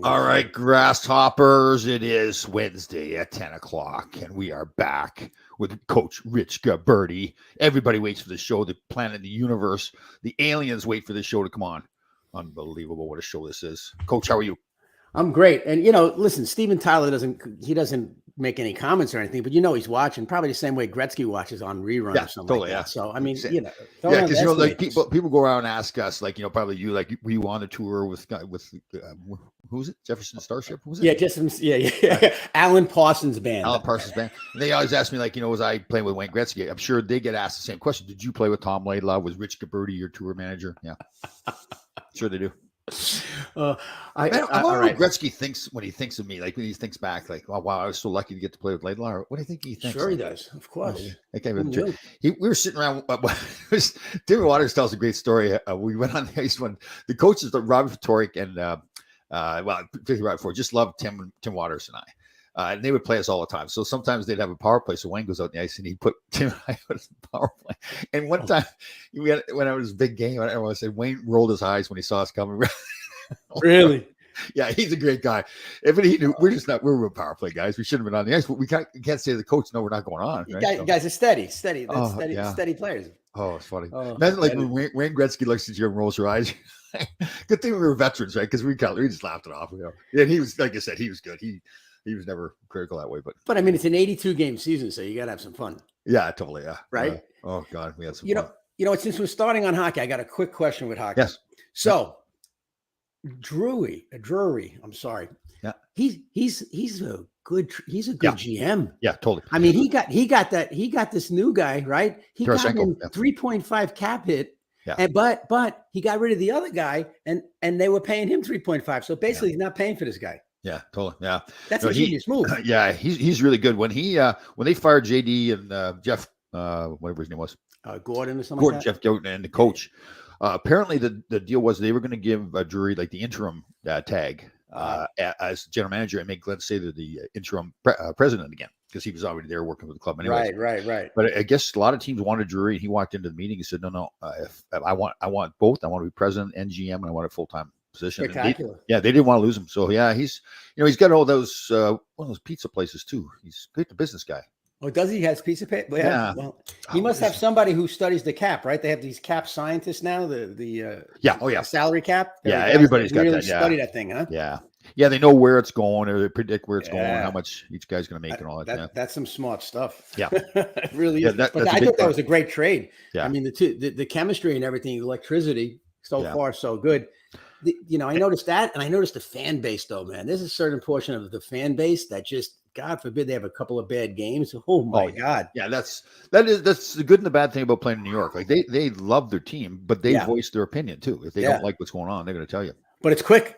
All right, grasshoppers, it is Wednesday at 10 o'clock, and we are back with Coach Rich Gabberty. Everybody waits for the show, the planet, the universe, the aliens wait for the show to come on. Unbelievable what a show this is. Coach, how are you? I'm great. And, listen, Steven Tyler doesn't make any comments or anything, but he's watching probably the same way Gretzky watches on rerun or something totally, like that. So, I mean, because, like people go around and ask us, like, probably you, like, were you on the tour with who's it? Jefferson Starship? Who was it? Yeah, just Alan Parsons Band. Alan Parsons Band. And they always ask me, like, was I playing with Wayne Gretzky? I'm sure they get asked the same question. Did you play with Tom Laidlaw? Was Rich Gabberty your tour manager? Yeah. Sure they do. I wonder what Gretzky thinks when he thinks of me, like when he thinks back, like, oh wow, I was so lucky to get to play with Laidlaw. What do you think he thinks? Sure, he does, of course. We were sitting around. David Waters tells a great story. We went on the ice when the coaches, Robert Fatorik and particularly Robert Fatorik, just loved Tim Waters and I. And they would play us all the time. So sometimes they'd have a power play. So Wayne goes out in the ice and he'd put Tim and I on the power play. And one time, when I was a big game, everyone said Wayne rolled his eyes when he saw us coming. Really? Yeah, he's a great guy. We're real power play guys. We shouldn't have been on the ice, but we can't say to the coach, no, we're not going on. Right? Guys are steady. Steady players. Oh, it's funny. Imagine like when Wayne Gretzky looks at you and rolls her eyes. Good thing we were veterans, right? Because we just laughed it off. Yeah, he was, like I said, he was good. He was never critical that way, but I mean, it's an 82-game season, so you got to have some fun. Yeah, totally. Yeah. Right. Oh God, we had some. Since we're starting on hockey, I got a quick question with hockey. Yes. So, Drury. I'm sorry. Yeah. He's a good GM. Yeah, totally. I mean, he got this new guy, right? He got him 3.5 cap hit. Yeah. But he got rid of the other guy, and they were paying him 3.5. So basically, he's not paying for this guy. Yeah, totally. Yeah, that's a genius move. Yeah, he's really good. When they fired JD and Jeff, whatever his name was, Gordon or something. Gordon, like that? Jeff Gordon, and the coach. Apparently, the deal was they were going to give Drury like the interim tag as general manager and make Glenn Sather the interim president again because he was already there working with the club anyway. Right. But I guess a lot of teams wanted Drury, and he walked into the meeting and said, "No, if I want both. I want to be president and GM, and I want a full time." Position. Spectacular. They didn't want to lose him. So yeah, he's got all those one of those pizza places too. He's great, the business guy. Oh, does he has pizza pay? Yeah. Well, he must have somebody who studies the cap, right? They have these cap scientists now. The salary cap. Everybody's got that. Study that thing, huh? Yeah. They know where it's going, or they predict where it's going, how much each guy's going to make, and all that. That's some smart stuff. Yeah, it really is. But I thought that was a great trade. Yeah. I mean, the chemistry and everything, electricity, far so good. I noticed that, and I noticed the fan base, though, man. There's a certain portion of the fan base that just, God forbid, they have a couple of bad games. Oh my God! Yeah, that's the good and the bad thing about playing in New York. Like they love their team, but they voice their opinion too. If they don't like what's going on, they're going to tell you. But it's quick.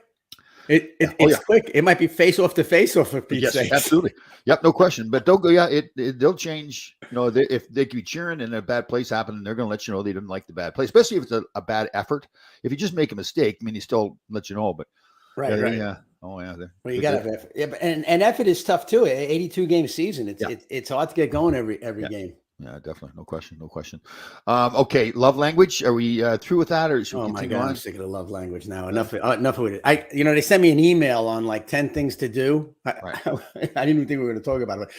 It's quick. It might be face off to face off for Pete's sake. Absolutely. Yep, no question. But they'll go. Yeah, they'll change. If they could be cheering and a bad place happening, they're going to let you know they didn't like the bad play, especially if it's a bad effort. If you just make a mistake, I mean, he still let you know. But right. Yeah. Oh yeah. Well, you got to have effort. Yeah, and effort is tough too. 82-game season. It's hard to get going every game. Yeah, definitely. No question. Okay. Love language. Are we through with that, or should we continue on? I'm sick of the love language now. Enough with it. They sent me an email on like 10 things to do. I didn't even think we were going to talk about it.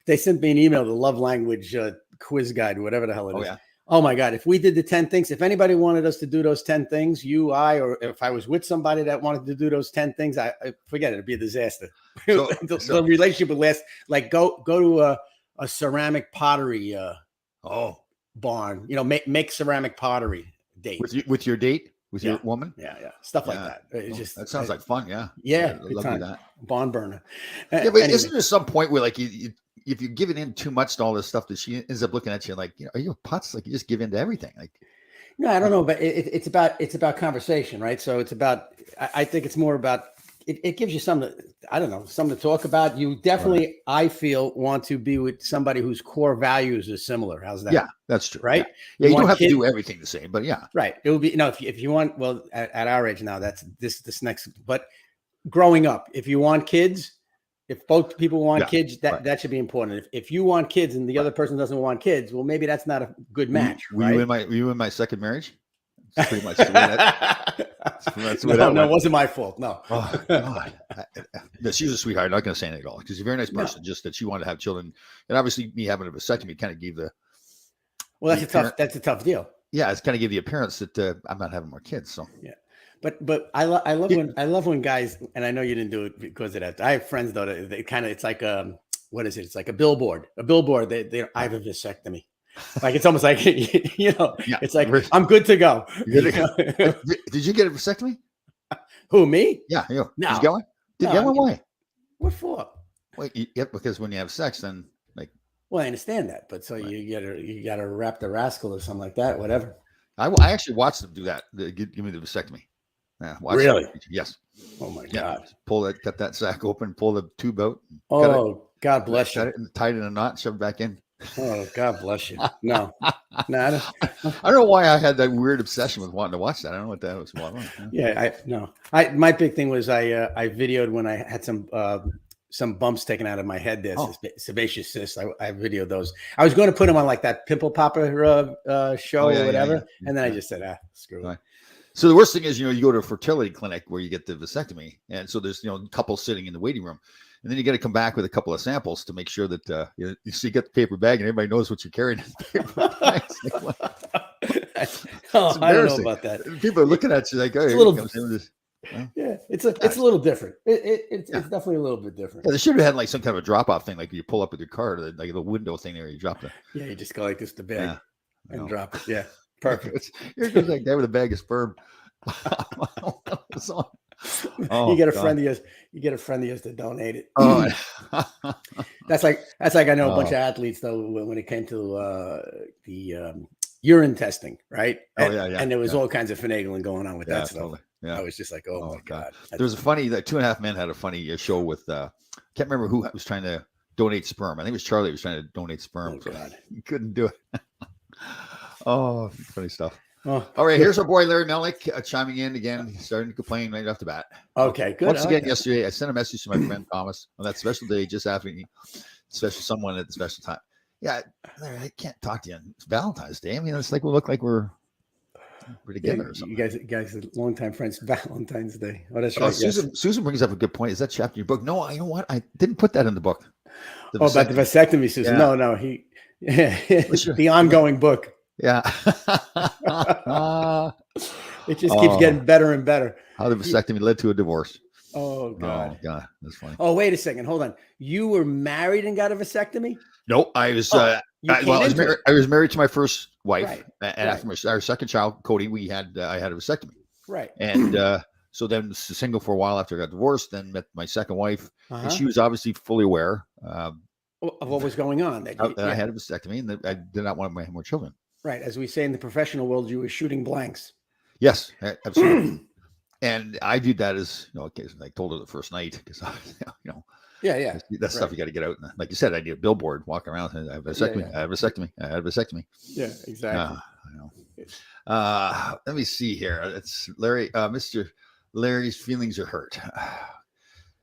They sent me an email, the love language quiz guide, whatever the hell it is. Yeah. Oh my God. If we did the 10 things, if anybody wanted us to do those 10 things, or if I was with somebody that wanted to do those 10 things, I forget it. It'd be a disaster. The relationship would last. Like go to a ceramic pottery barn, make ceramic pottery date with your date with your woman. Stuff like that. It's just that sounds like fun. Love that barn burner. But anyway. Isn't there some point where like if you're giving in too much to all this stuff that she ends up looking at you like, are you a putz? Like you just give in to everything. Like no, I don't know, but it's about conversation, right? So it's about. I think it's more about. It gives you something to talk about. You definitely, I feel, want to be with somebody whose core values are similar. How's that? Yeah, that's true. Right? Yeah, you don't have to do everything the same, but yeah. Right. It would be, if you want, well, at our age now, that's this next, but growing up, if you want kids, if both people want kids, that should be important. If you want kids and the other person doesn't want kids, well, maybe that's not a good match. Were you in my second marriage? That's pretty much the way that. That's the way No, that no, it went. wasn't my fault. No. Oh God. No, she was a sweetheart. I'm not going to say anything at all because she's a very nice No. person. Just that she wanted to have children, and obviously me having a vasectomy kind of gave Well, the appearance. that's a tough deal. Yeah, it's kind of gave the appearance that I'm not having more kids. So Yeah. But I love when guys, and I know you didn't do it because of that. I have friends though that they kind of, it's like what is it? It's like a billboard. I have a vasectomy. Like it's almost like yeah, it's like I'm good to go. Did you get a vasectomy? Who, me? Yeah, you. No. Did you get one? Did you get one? Why? What for? Wait, because when you have sex, then like. Well, I understand that, but so you gotta wrap the rascal or something like that, whatever. I actually watched them do that. Give me the vasectomy. Yeah, really? That. Yes. Oh my Yeah. God! Cut that sack open, pull the tube out. Oh, God bless you. Cut it and tie it in a knot, shove it back in. Oh, God bless you. No, no, I don't know why I had that weird obsession with wanting to watch that. I don't know what that was. My big thing was I videoed when I had some bumps taken out of my head there, sebaceous cysts. I videoed those. I was going to put them on like that pimple popper show or whatever. And then I just said, screw it. So the worst thing is, you go to a fertility clinic where you get the vasectomy. And so there's, couples sitting in the waiting room. And then you got to come back with a couple of samples to make sure that you get the paper bag and everybody knows what you're carrying. I don't know about that. People are looking at you like, oh, yeah, it's a little different. It's definitely a little bit different. Yeah, they should have had like some kind of a drop off thing, like you pull up with your car, like the window thing there, you drop it. Yeah, you just go like this to bag and drop it. Yeah, perfect. Here goes that guy with a bag of sperm. You get a friend of yours. You get a friend of yours to donate it. Oh. That's like I know a bunch of athletes though when it came to the urine testing, right? And there was all kinds of finagling going on with that stuff. Totally. Yeah, I was just like, oh my God. There was a funny, like 2.5 Men had a funny show with can't remember who was trying to donate sperm. I think it was Charlie who was trying to donate sperm. Oh, God. He couldn't do it. Oh, funny stuff. Oh, all right, here's our boy Larry Melnick chiming in again. He's starting to complain right off the bat. Okay, good. Once again, yesterday I sent a message to my friend Thomas on that special day, just after special someone at the special time. Yeah, Larry, I can't talk to you. It's Valentine's Day. I mean, it's like we look like we're together or something. You guys are longtime friends. Valentine's Day. Oh, that's right. Susan brings up a good point. Is that chapter in your book? No, you know what? I didn't put that in the book. About the vasectomy, Susan. Yeah. No, the ongoing book. Yeah. It just keeps getting better and better. How the vasectomy led to a divorce. Oh, God. Oh, God. That's funny. Oh, wait a second. Hold on. You were married and got a vasectomy? No, I was I was married to my first wife. Right. And after our second child, Cody, I had a vasectomy. Right. And so then single for a while after I got divorced, then met my second wife. And she was obviously fully aware of what was going on. That I had a vasectomy and that I did not want to have more children. Right. As we say in the professional world, you were shooting blanks. Yes, absolutely. And I viewed that as, I told her the first night because, yeah. That's stuff you got to get out. Like you said, I need a billboard walking around. I have a vasectomy. I have a vasectomy. I have a vasectomy. Yeah, exactly. Let me see here. It's Larry. Mr. Larry's feelings are hurt.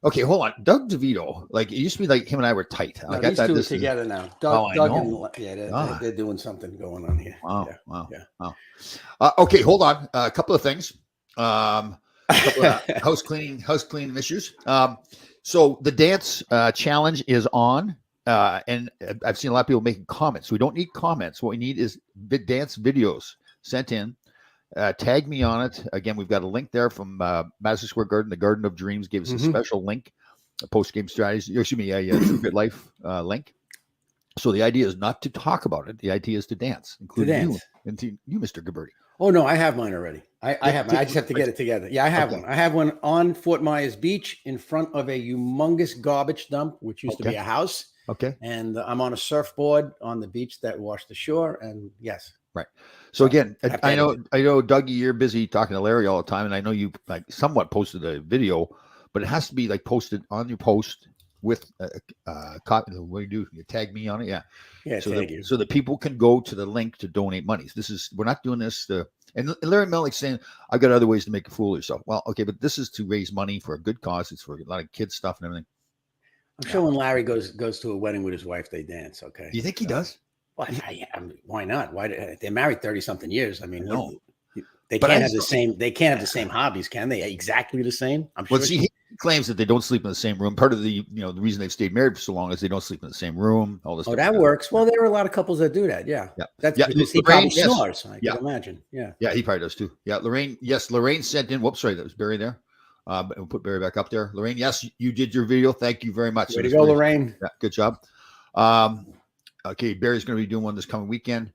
Okay, hold on. Doug DeVito, like it used to be like him and I were tight. No, these two are together now. Doug and they're doing something going on here. Wow. Okay, hold on. A couple of things. A couple of house cleaning issues. So the dance challenge is on, and I've seen a lot of people making comments. We don't need comments. What we need is dance videos sent in. Tag me on it. Again, we've got a link there from Madison Square Garden. The Garden of Dreams gave us a special link, a post-game strategy. Excuse me, a True Grit Life link. So the idea is not to talk about it. The idea is to dance, including you, and you, Mr. Gabberty. Oh no, I have mine already. I have mine. I just have to get it together. Yeah, I have one. I have one on Fort Myers Beach in front of a humongous garbage dump, which used to be a house. Okay. And I'm on a surfboard on the beach that washed ashore. And yes. Right. So again, I know, Dougie, you're busy talking to Larry all the time, and I know you like somewhat posted a video, but it has to be like posted on your post with a copy. What do you do? You tag me on it, yeah. So that people can go to the link to donate monies. We're not doing this and Larry Melnick's saying I've got other ways to make a fool of yourself. Well, okay, but this is to raise money for a good cause. It's for a lot of kids stuff and everything. I'm sure when Larry goes to a wedding with his wife, they dance. Okay. Do you think he does? Well, why not? They're married 30-something years. I mean, no. They But can't I have the still- same. They can't have the same hobbies, can they? Exactly the same. I'm sure. Well, see, he claims that they don't sleep in the same room. Part of the the reason they've stayed married for so long is they don't sleep in the same room. All this. Oh, stuff that like works. Well, there are a lot of couples that do that. Yeah. Yeah. That's Yeah, because he Lorraine, probably yes. snores. I Yeah. can imagine. Yeah. Yeah, he probably does too. Yeah, Lorraine. Yes, Lorraine sent in. Whoops, sorry, that was Barry there. But we'll put Barry back up there. Lorraine, yes, you did your video. Thank you very much. Way It to was go, very- Lorraine. Yeah, good job. Okay, Barry's going to be doing one this coming weekend.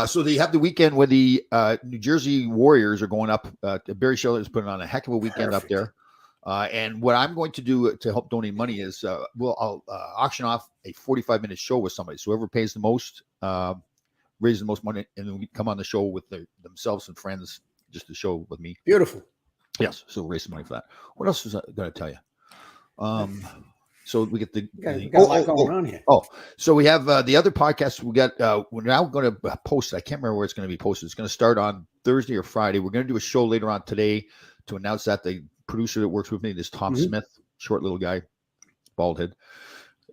So they have the weekend where the New Jersey Warriors are going up. Barry Schiller is putting on a heck of a weekend up there. And what I'm going to do to help donate money is I'll auction off a 45-minute show with somebody. So whoever pays the most, raises the most money, and then we come on the show with themselves and friends just to show with me. Beautiful. Yes, so we'll raise some money for that. What else was I going to tell you? So we get the We got a lot going on here. so we have the other podcast. We got we're now going to post it. I can't remember where it's going to be posted. It's going to start on Thursday or Friday. We're going to do a show later on today to announce that the producer that works with me, this Tom Smith, short little guy, bald head.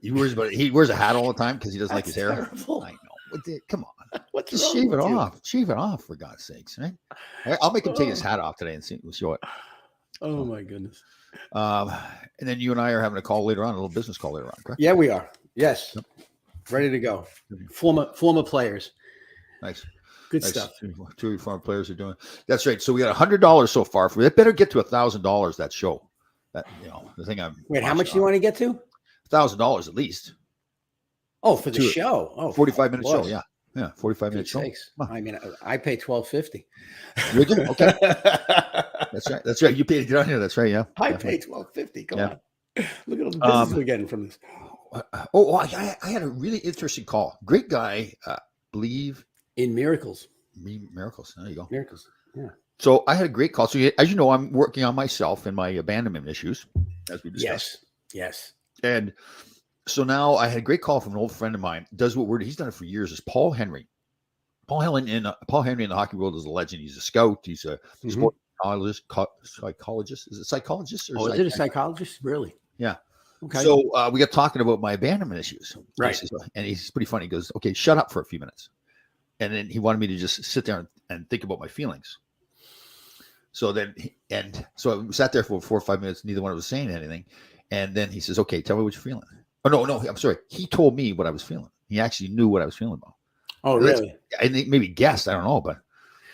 He wears a hat all the time because he doesn't like his hair. Terrible. I know. Come on, What's just wrong shave it with you? off. Shave it off for God's sakes, right? I'll make him take his hat off today and see. We'll show it. Oh my goodness. And then you and I are having a call later on, a little business call later on, correct? Yeah, we are. Yes. Ready to go. Former players. Nice. Good Nice. stuff. Two of your former players are doing. That's right. So we got $100 so far. For that, better get to $1,000. That show. That the thing I'm. Wait, how much do you want to get to? $1,000 at least. Oh, for the Two- show. Oh, 45-minute show. course. Yeah, 45-minute Good show. sakes. Huh. I mean, I pay $12.50. You do? Okay. That's right. You paid to get on here. That's right. Yeah. I Definitely. pay $12.50. Come Yeah. on. Look at all the business we're getting from this. I had a really interesting call. Great guy. Believe In miracles. me miracles. There you go. Miracles. Yeah. So I had a great call. So as you know, I'm working on myself and my abandonment issues, as we discussed. Yes. And so now I had a great call from an old friend of mine. Does what he's done it for years. Is Paul Henry. Paul Henry in the hockey world is a legend. He's a scout. He's a sports psychologist. Is it psychologist? Or Is it a psychologist? Really? Yeah. Okay. So we got talking about my abandonment issues. Right. And he's pretty funny. He goes, "Okay, shut up for a few minutes." And then he wanted me to just sit there and think about my feelings. So so I sat there for 4 or 5 minutes. Neither one of us was saying anything. And then he says, "Okay, tell me what you're feeling." Oh, no, I'm sorry. He told me what I was feeling. He actually knew what I was feeling about. Oh, really? I think maybe guessed. I don't know, but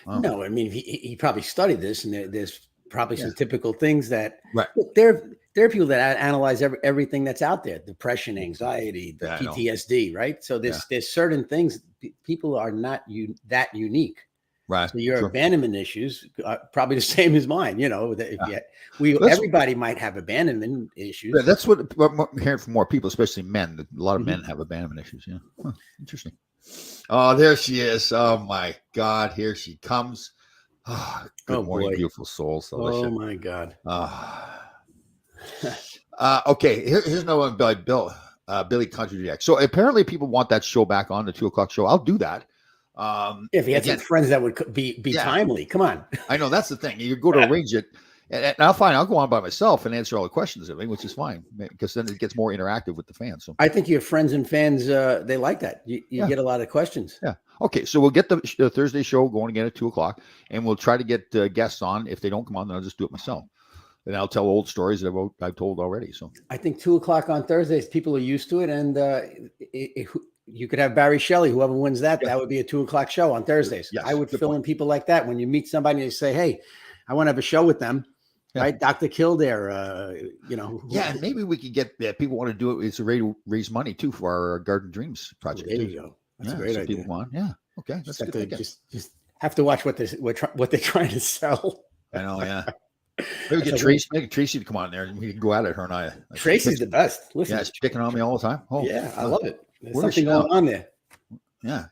No, I mean, he probably studied this, and there's probably some Yeah. typical things that Right. Look, there are people that analyze everything that's out there: depression, anxiety, the Yeah, I know. PTSD, right? So there's certain things people are not that unique. right. So your Sure. abandonment issues are probably the same as mine. You know, that That's- everybody might have abandonment issues. Yeah, that's what I'm hearing from more people, especially men. That a lot of Mhm. men have abandonment issues. Yeah, huh, interesting. Oh, there she is. Oh my God, here she comes. Oh, good Oh, morning, boy. beautiful souls. Oh Alicia. my God! Okay, here's another one by Billy Contradiac. So apparently, people want that show back on the 2:00 show. I'll do that. If you had again, some friends that would be Yeah. timely, come on. I know that's the thing. You go to arrange it, and I'll go on by myself and answer all the questions, which is fine because then it gets more interactive with the fans. So. I think your friends and fans they like that. You Yeah. get a lot of questions. Yeah. Okay. So we'll get the Thursday show going again at 2:00, and we'll try to get guests on. If they don't come on, then I'll just do it myself, and I'll tell old stories that I've told already. So I think 2:00 on Thursdays, people are used to it, and you could have Barry Shelley. Whoever wins that would be a 2:00 show on Thursdays. Yes, I would good fill in people like that when you meet somebody and you say, "Hey, I want to have a show with them." Yeah. Right, Dr. Kildare. yeah, and maybe we could get people want to do it. It's a way to raise money too for our Garden Dreams project. There too. you go. That's Yeah, a great so idea. People want, yeah. Okay, that's Just have, good. to, thinking. just have to watch what they're trying to sell. I know, yeah. Maybe get That's Tracy. Maybe Tracy to come on there, and we can go at it. Her and I. Tracy's the best. Listen, Yeah, she's picking on me all the time. Oh, yeah, I love it. There's Where is she something going on there.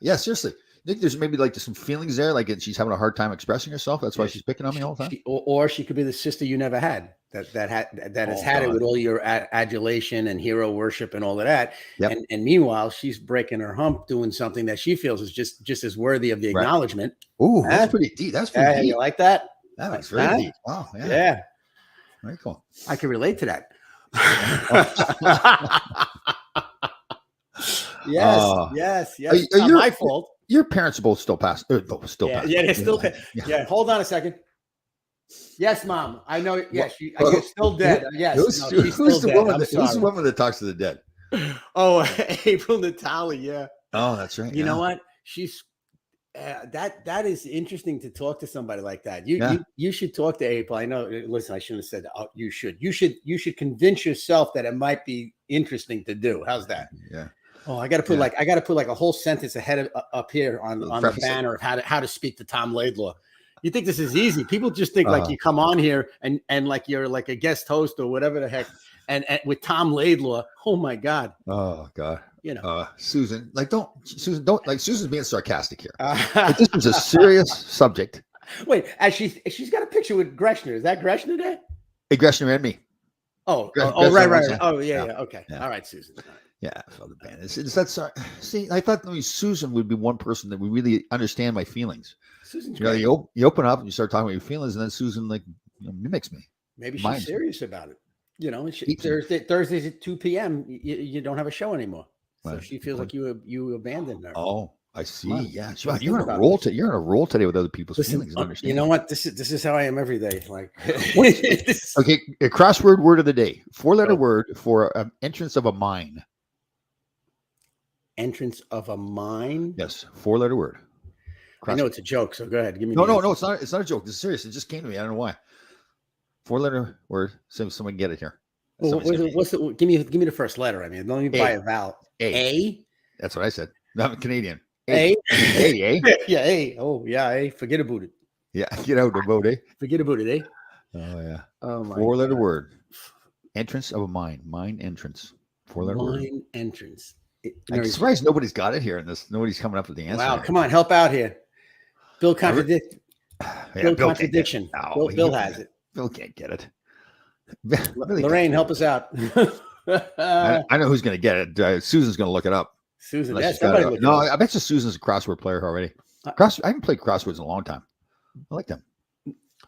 Yeah. Seriously, I think there's maybe like some feelings there, like she's having a hard time expressing herself. That's why Yeah, she's picking on me all the time. Or she could be the sister you never had that has Oh, had it God. with all your adulation and hero worship and all of that. Yep. And meanwhile, she's breaking her hump doing something that she feels is just as worthy of the Right. acknowledgement. Ooh, Huh? that's pretty deep. That's pretty Yeah, deep. you like that? That was very Huh? deep. Wow. Yeah. Yeah, Very cool. I can relate to that. Yes, Uh, yes. are It's you- not my fault. Your parents are both still past. Both still Yeah, past. yeah, they're still. Yeah. Yeah, hold on a second. Yes, Mom. I know. Yes, Well, she's still dead. Yes, Who's, no, she's who's still the dead. woman? I'm Who's the sorry. woman that talks to the dead? Oh, April Natali. Yeah. Oh, that's right. You know what? She's that is interesting to talk to somebody like that. You should talk to April. I know. Listen, I shouldn't have said that. Oh, you should convince yourself that it might be interesting to do. How's that? Yeah. Oh, I got to put like a whole sentence ahead of up here on the banner of how to speak to Tom Laidlaw. You think this is easy? People just think like you come on here and like you're like a guest host or whatever the heck, and with Tom Laidlaw. Oh my God. Oh God. You know, Susan, Susan's being sarcastic here. This is a serious subject. Wait, as she's got a picture with Greshner. Is that Greshner there? Hey, Greshner and me. Right. Oh, yeah. Okay. Yeah. All right, Susan. Yeah, the band. See, I thought maybe Susan would be one person that would really understand my feelings. Susan's great. You open up and you start talking about your feelings, and then Susan mimics me. Maybe she's serious about it. You know, Thursdays at 2 p.m. You don't have a show anymore, so she feels like you abandoned her. Oh, I see. Yeah, you're on a roll today. You're on a roll today with other people's feelings. You know what? This is how I am every day. Like, okay, a crossword word of the day. 4-letter word for entrance of a mine. Entrance of a mine. Yes, 4-letter word. I know it's a joke, so go ahead. Give me. No, it's not. It's not a joke. This is serious. It just came to me. I don't know why. 4-letter word. So someone get it here. Well, what's the? Give me the first letter. I mean, let me buy a vowel. A. That's what I said. No, I'm Canadian. A. Yeah, A. Oh, yeah, A. Forget about it. Yeah, get out of the boat, eh? Forget about it, eh? Oh, yeah. Oh, my 4-letter word. Entrance of a mine. Mine entrance. 4-letter word. Mine entrance. I'm surprised nobody's got it here, and nobody's coming up with the answer. Wow, come on, help out here. Bill contradiction. Bill contradiction. Bill has it. Bill can't get it. Lorraine, help us out. I know who's going to get it. Susan's going to look it up. Susan, I bet you Susan's a crossword player already. I haven't played crosswords in a long time. I like them.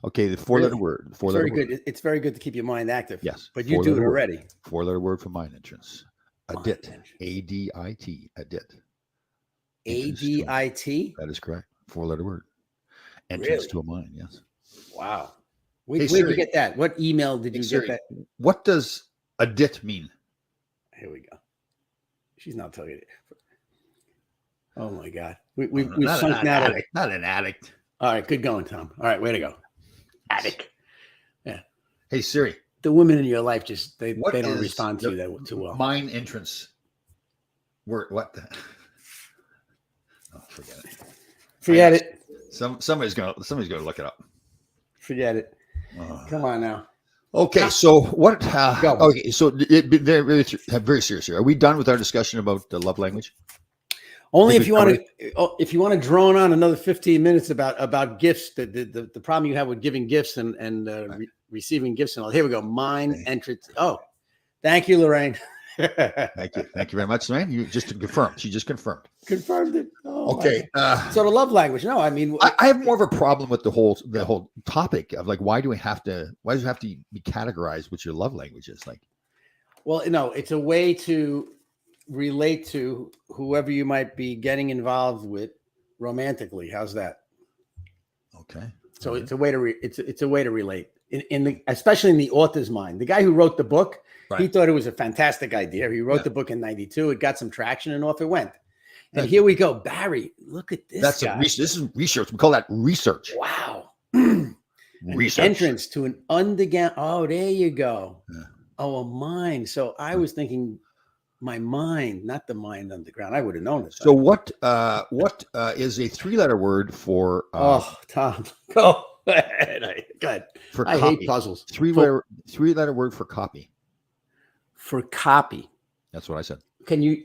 Okay, the 4-letter word. Very good. It's very good to keep your mind active. Yes, but you do it already. 4-letter word for mine entrance. Adit. A-D-I-T. Adit. A-D-I-T. That is correct. 4-letter word. Entrance to a mine. Yes. Wow. Where did you get that? What email did you get that? What does adit mean? Here we go. She's not telling you. Oh my God. We've sunk now. Not an addict. All right. Good going, Tom. All right. Way to go. Addict. Yeah. Hey, Siri. The women in your life they don't respond to you that too well. Mine entrance. Word. What the? Oh, forget it. Forget it. Somebody's gonna look it up. Forget it. Come on now. Okay, so what? Okay, so they're very serious here. Are we done with our discussion about the love language? Only if you want to drone on another 15 minutes about gifts, the problem you have with giving gifts and receiving gifts and all. Here we go. Mine entrance. Oh, thank you, Lorraine. Thank you very much, Lorraine. You just confirmed. She just confirmed. Confirmed it. Oh, okay. So the love language. No, I mean, I have more of a problem with the whole topic of like, why does it have to be categorized what your love language is like? Well, no, it's a way to relate to whoever you might be getting involved with romantically. How's that? Okay. So it's a way to it's a way to relate especially in the author's mind. The guy who wrote the book, he thought it was a fantastic idea. He wrote the book in '92. It got some traction, and off it went. And here we go, Barry. Look at this. That's guy. This is research. We call that research. Wow. Research. Entrance to an underground. Oh, there you go. Yeah. Oh, a mine. So I was thinking my mind, not the mine underground. I would have known it. So what is a 3-letter word for? Tom, go ahead. Go ahead. I hate puzzles. 3-letter word for copy. For copy. That's what I said. Can you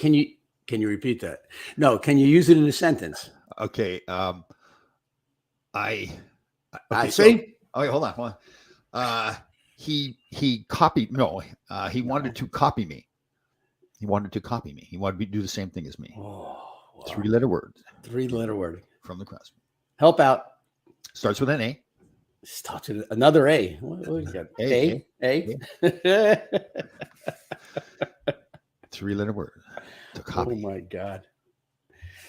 repeat that? No. Can you use it in a sentence? Okay. I see. Okay, hold on. He copied. No. He wanted to copy me. He wanted to copy me. He wanted to do the same thing as me. Oh, wow. 3-letter word. 3-letter word from the crossword. Help out. Starts with an A. Starts with another A. What do you got? A. 3-letter word. To copy. Oh my God.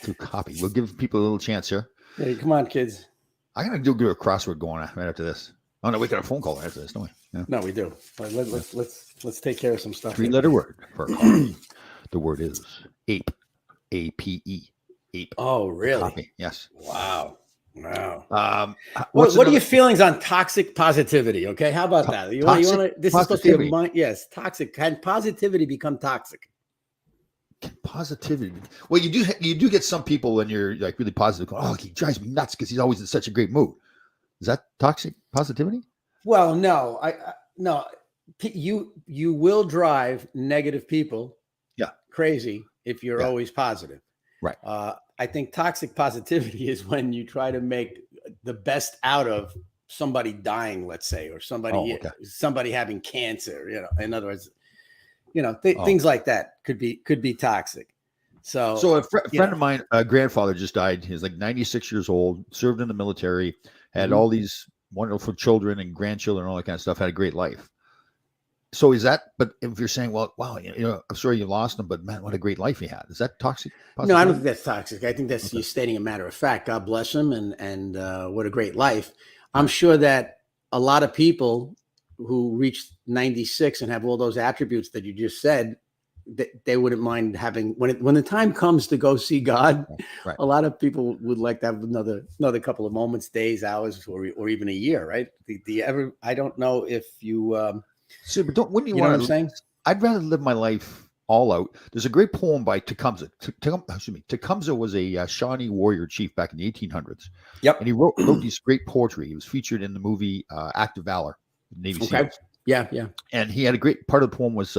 to copy. We'll give people a little chance here. Hey, come on, kids. I'm gonna do a crossword going on right after this. Oh no, we got a phone call after this, don't we? Yeah. No, we do. But let's take care of some stuff. Three-letter word for coffee. The word is ape. A-P-E. Ape. Oh, really? Copy. Yes. Wow. What's What are your feelings on toxic positivity? Okay, how about that? You want to? This is supposed to be a mind. Yes, toxic. Can positivity become toxic? Positivity. Well, you do get some people when you're like really positive. Going, oh, he drives me nuts because he's always in such a great mood. Is that toxic positivity? Well, no. No. You will drive negative people. Yeah. Crazy if you're always positive. Right. I think toxic positivity is when you try to make the best out of somebody dying, let's say, or somebody having cancer. You know, in other words, things like that could be toxic. So a friend of mine, grandfather just died. He's like 96 years old, served in the military, had all these wonderful children and grandchildren, and all that kind of stuff. Had a great life. So is that? But if you're saying, well, wow, I'm sorry you lost him, but man, what a great life he had. Is that toxic? No, I don't think that's toxic. I think that's you stating a matter of fact. God bless him, and what a great life. I'm sure that a lot of people who reach 96 and have all those attributes that you just said, they wouldn't mind having when the time comes to go see God. Right. A lot of people would like to have another couple of moments, days, hours, or even a year. Right? I don't know if you. So, but wouldn't you know want what I'm saying? I'd rather live my life all out. There's a great poem by Tecumseh. Tecumseh was a Shawnee warrior chief back in the 1800s. Yep. And he wrote these great poetry. He was featured in the movie Act of Valor, Navy SEALs. Yeah. And he had a great part of the poem was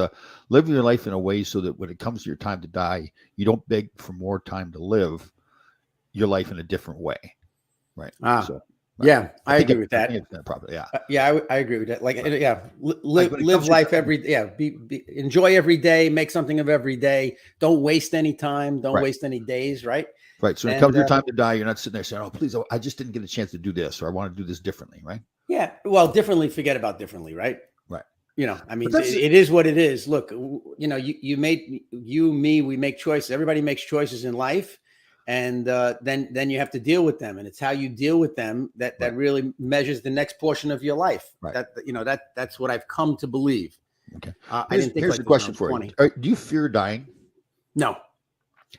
live your life in a way so that when it comes to your time to die, you don't beg for more time to live your life in a different way. Right. So. Right. Yeah, I agree with that. Probably, yeah. I agree with that. Like, live life every day. Yeah, enjoy every day. Make something of every day. Don't waste any time. Don't waste any days. Right. Right. So when it comes to your time to die, you're not sitting there saying, "Oh, please, I just didn't get a chance to do this, or I want to do this differently." Right. Yeah. Well, differently. Forget about differently. Right. Right. I mean, it is what it is. Look, we make choices. Everybody makes choices in life. And then you have to deal with them, and it's how you deal with them that really measures the next portion of your life. Right. That's what I've come to believe. Okay. I didn't think here's a question for you. Do you fear dying? No.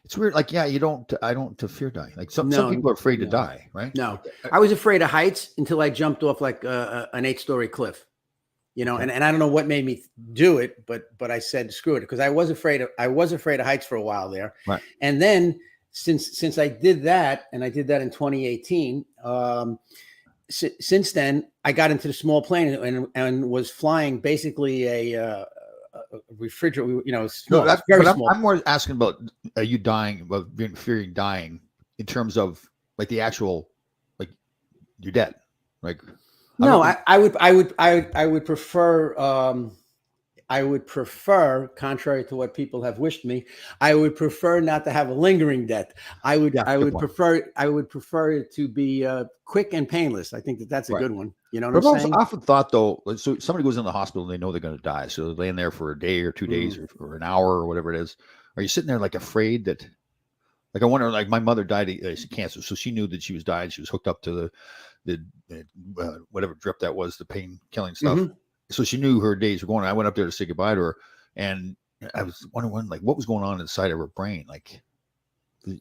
It's weird. Like, you don't. I don't fear dying. Like some people are afraid to die, right? No. I was afraid of heights until I jumped off like an 8-story cliff. And I don't know what made me do it, but I said screw it, because I was afraid of heights for a while there. Right. And then. Since I did that, and I did that in 2018, since then I got into the small plane and was flying basically a refrigerator. Small, very small. I'm more asking about are you dying? About fearing dying in terms of like the actual, like you're dead. Like no, I would prefer. I would prefer, contrary to what people have wished me, I would prefer not to have a lingering death. I would prefer it to be quick and painless. I think that's a good one. You know what I'm saying? I've often thought though, so somebody goes in the hospital and they know they're going to die, so they're laying there for a day or 2 days or an hour or whatever it is. Are you sitting there like afraid that? Like I wonder, like my mother died of cancer, so she knew that she was dying. She was hooked up to the whatever drip that was, the pain killing stuff. Mm-hmm. So she knew her days were going. I went up there to say goodbye to her, and I was wondering, like, what was going on inside of her brain? Like,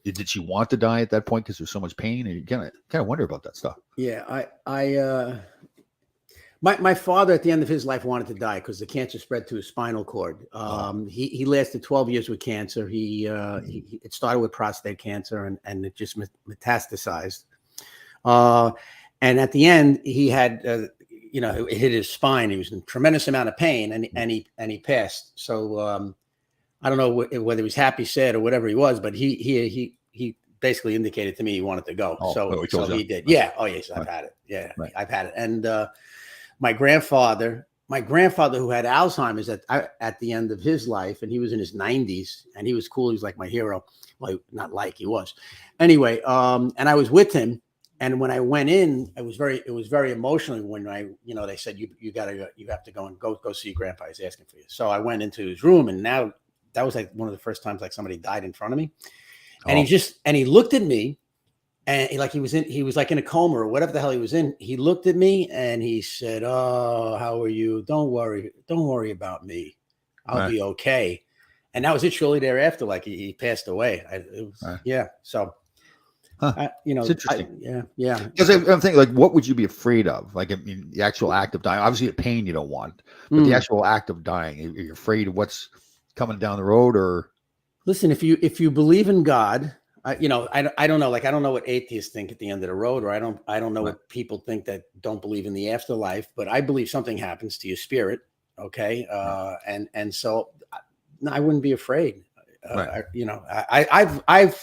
did she want to die at that point because there's so much pain? And you kind of wonder about that stuff. Yeah, my father at the end of his life wanted to die because the cancer spread to his spinal cord. He lasted 12 years with cancer. It started with prostate cancer, and it just metastasized. And at the end, he had. It hit his spine. He was in a tremendous amount of pain, and he passed. So I don't know whether he was happy, sad, or whatever he was, but he basically indicated to me he wanted to go. So he did. Yeah. Oh yes, I've had it. Yeah, right. I've had it. And my grandfather who had Alzheimer's at the end of his life, and he was in his 90s, and he was cool. He was like my hero. Well, not like he was. Anyway, and I was with him. And when I went in, it was very emotional when they said, you have to go and go see your grandpa. He's asking for you. So I went into his room, and now that was like one of the first times like somebody died in front of me. And Oh, he looked at me, and he was like in a coma or whatever the hell he was in. He looked at me and he said, "Oh, how are you? Don't worry about me. I'll right, be okay." And that was it. Shortly thereafter, like he passed away. right. Yeah. So, Huh. It's interesting. yeah. Because I'm thinking, like, what would you be afraid of? Like, I mean, the actual act of dying. Obviously, the pain you don't want, but the Mm. actual act of dying. Are you afraid of what's coming down the road, or Listen, if you believe in God, I don't know. Like, I don't know what atheists think at the end of the road, or I don't know right? what people think that don't believe in the afterlife. But I believe something happens to your spirit. Okay, Right. and so no, I wouldn't be afraid. Right. I've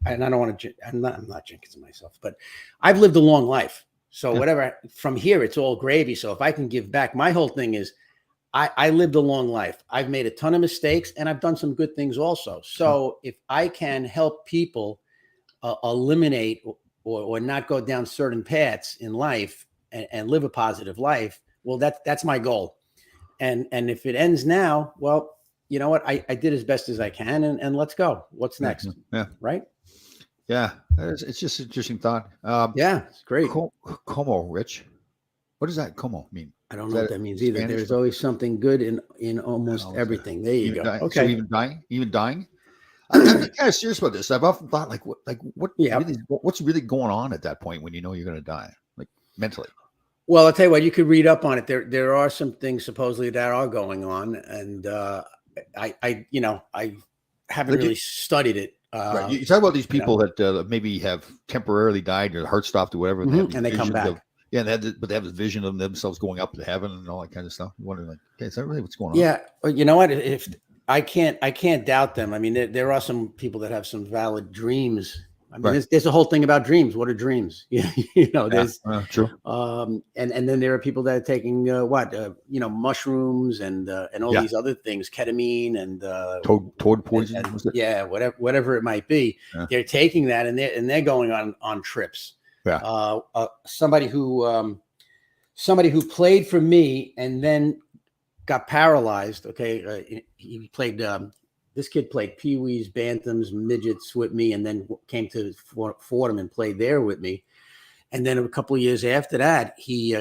and I don't want to. I'm not jinxing myself, but I've lived a long life. So Yeah. whatever from here, it's all gravy. So if I can give back, my whole thing is I lived a long life. I've made a ton of mistakes and I've done some good things also. So if I can help people eliminate or not go down certain paths in life and live a positive life, well, that's my goal. And if it ends now, well, you know what? I did as best as I can and let's go. What's next? Yeah. Right? Yeah. It's just an interesting thought. Yeah, it's great. Como, Rich. What does that como mean? I don't Is know what that that means either. Spanish There's for always something good in almost everything. There you even go. dying? So Okay. even dying. I'm kind of serious about this. I've often thought, what Yeah. really, what's really going on at that point when you know you're going to die, like mentally. Well, I'll tell you what, you could read up on it. There are some things supposedly that are going on, and I haven't Like really studied it. right. You talk about these You know. people that maybe have temporarily died or their heart stopped or whatever, and Mhm, and they come visions back. of yeah, but they have this vision of themselves going up to heaven and all that kind of stuff. You're wondering, like, okay, is that really what's going on? Yeah, but you know what? If I can't doubt them. I mean, there are some people that have some valid dreams. I mean, Right. there's a whole thing about dreams. What are dreams? Yeah. There's True. and then there are people that are taking mushrooms and all Yeah. these other things, ketamine and Toad poison. Was it? yeah, whatever it might be. Yeah. They're taking that and they're going on trips. Yeah. Somebody who played for me and then got paralyzed. Okay, he played. This kid played Pee Wees, Bantams, midgets with me, and then came to Fordham and played there with me. And then a couple of years after that, he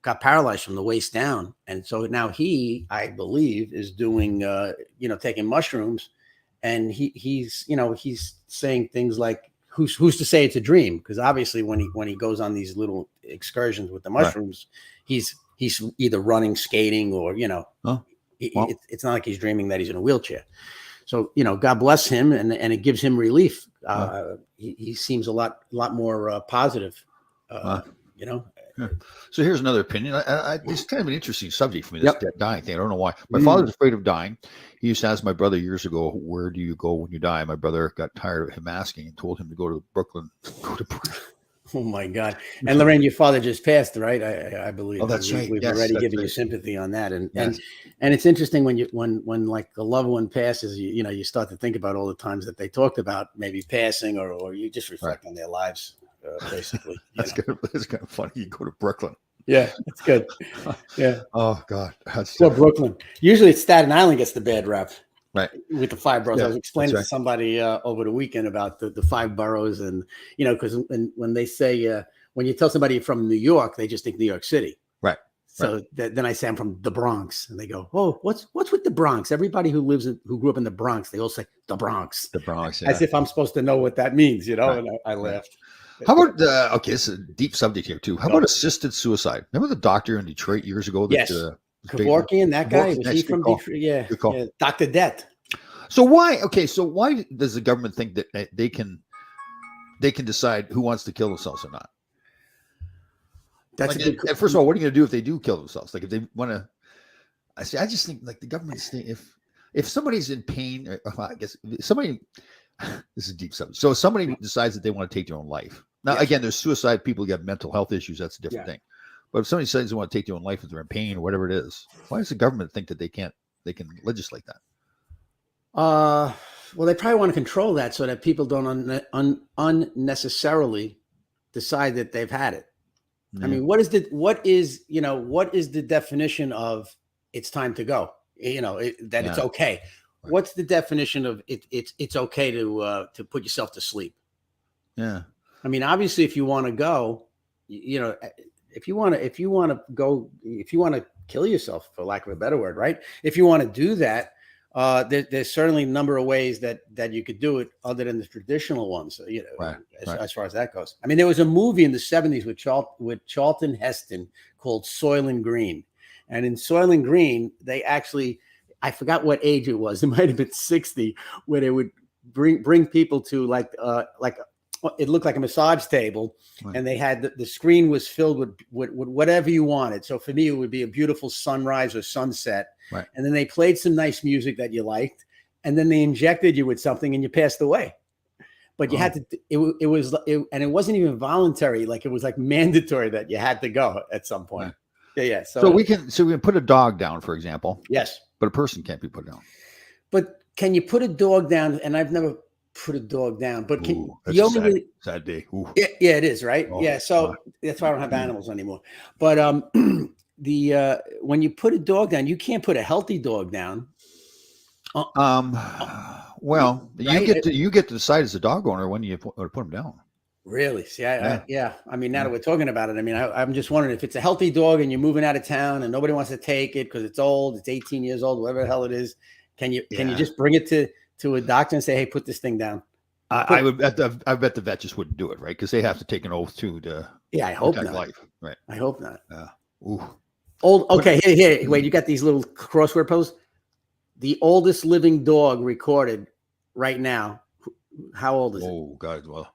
got paralyzed from the waist down, and so now he, I believe, is doing taking mushrooms, and he's saying things like, "Who's to say it's a dream?" Because obviously, when he goes on these little excursions with the mushrooms, he's either running, skating, or Oh, well. it's not like he's dreaming that he's in a wheelchair. So God bless him, and it gives him relief. He seems a lot more positive. Yeah. So here's another opinion. It's kind of an interesting subject for me, this Yep. dead dying thing. I don't know why. My father's afraid of dying. He used to ask my brother years ago, "Where do you go when you die?" My brother got tired of him asking and told him to go to Brooklyn. Oh my God! And Lorraine, your father just passed, right? I believe. Oh, that's right. We've Yes, already that's given you right. sympathy on that, and Yes. and it's interesting when like a loved one passes, you start to think about all the times that they talked about maybe passing, or you just reflect on their lives, basically. That's kind of funny. You go to Brooklyn. Yeah, that's good. Yeah. Oh God, that's Well, Brooklyn. Usually, it's Staten Island gets the bad rap. right. With the five boroughs. Yeah, I was explaining that's to somebody over the weekend about the five boroughs, and because when they say when you tell somebody you're from New York, they just think New York City. Right. So then I say I'm from the Bronx, and they go, "Oh, what's with the Bronx?" Everybody who grew up in the Bronx, they all say the Bronx, The Bronx. Yeah. as if I'm supposed to know what that means, Right. And I laughed. How about okay? This is a deep subject here too. How about assisted suicide? Remember the doctor in Detroit years ago? That, Yes. Kevorkian, that guy, was he from Detroit? Yeah, Good call. yeah. Dr. Det. So why? Okay, so why does the government think that they can decide who wants to kill themselves or not? That's Like, a good. and first of all, what are you going to do if they do kill themselves? Like if they want to, I just think like the government's thing. If somebody's in pain, or I guess somebody. This is a deep subject. So if somebody decides that they want to take their own life. Now, Yes. again, there's suicide. People who have mental health issues. That's a different Yeah. thing. But if somebody says they want to take their own life if they're in pain or whatever it is, why does the government think that they can legislate that? Well, they probably want to control that so that people don't unnecessarily decide that they've had it. I mean, what is the definition of it's time to go? It's okay. what's the definition of it? It's okay to put yourself to sleep. Yeah. I mean, obviously, if you want to go, you know, if you want to go, if you want to kill yourself, for lack of a better word, right? If you want to do that, there's certainly a number of ways that you could do it other than the traditional ones, you know, as far as that goes. I mean, there was a movie in the 70s with Charlton Heston called Soylent Green. And in Soylent Green, they actually, I forgot what age it was. It might have been 60, where they would bring people to like it looked like a massage table, right. And they had the screen was filled with whatever you wanted. So for me, it would be a beautiful sunrise or sunset. Right. And then they played some nice music that you liked, and then they injected you with something and you passed away. But you had to, and it wasn't even voluntary. Like it was like mandatory that you had to go at some point. Right. Yeah. So we can put a dog down, for example. Yes. But a person can't be put down. But can you put a dog down? And I've never put a dog down, but can that's a sad day. Yeah, it is, right? Oh, yeah. So that's why I don't have animals anymore. But when you put a dog down, you can't put a healthy dog down. Well, right? you get to decide as a dog owner when you put them down. Really? See, yeah. I mean, now that we're talking about it, I mean, I'm just wondering if it's a healthy dog and you're moving out of town and nobody wants to take it because it's old, it's 18 years old, whatever the hell it is. Can you just bring it to a doctor and say, hey, put this thing down? I bet the vet just wouldn't do it, right? Because they have to take an oath too to I hope not. Life, right? I hope not. Ooh. Old. Okay, here. Wait, you got these little crossword puzzles. The oldest living dog recorded right now. How old is it? Oh God, well,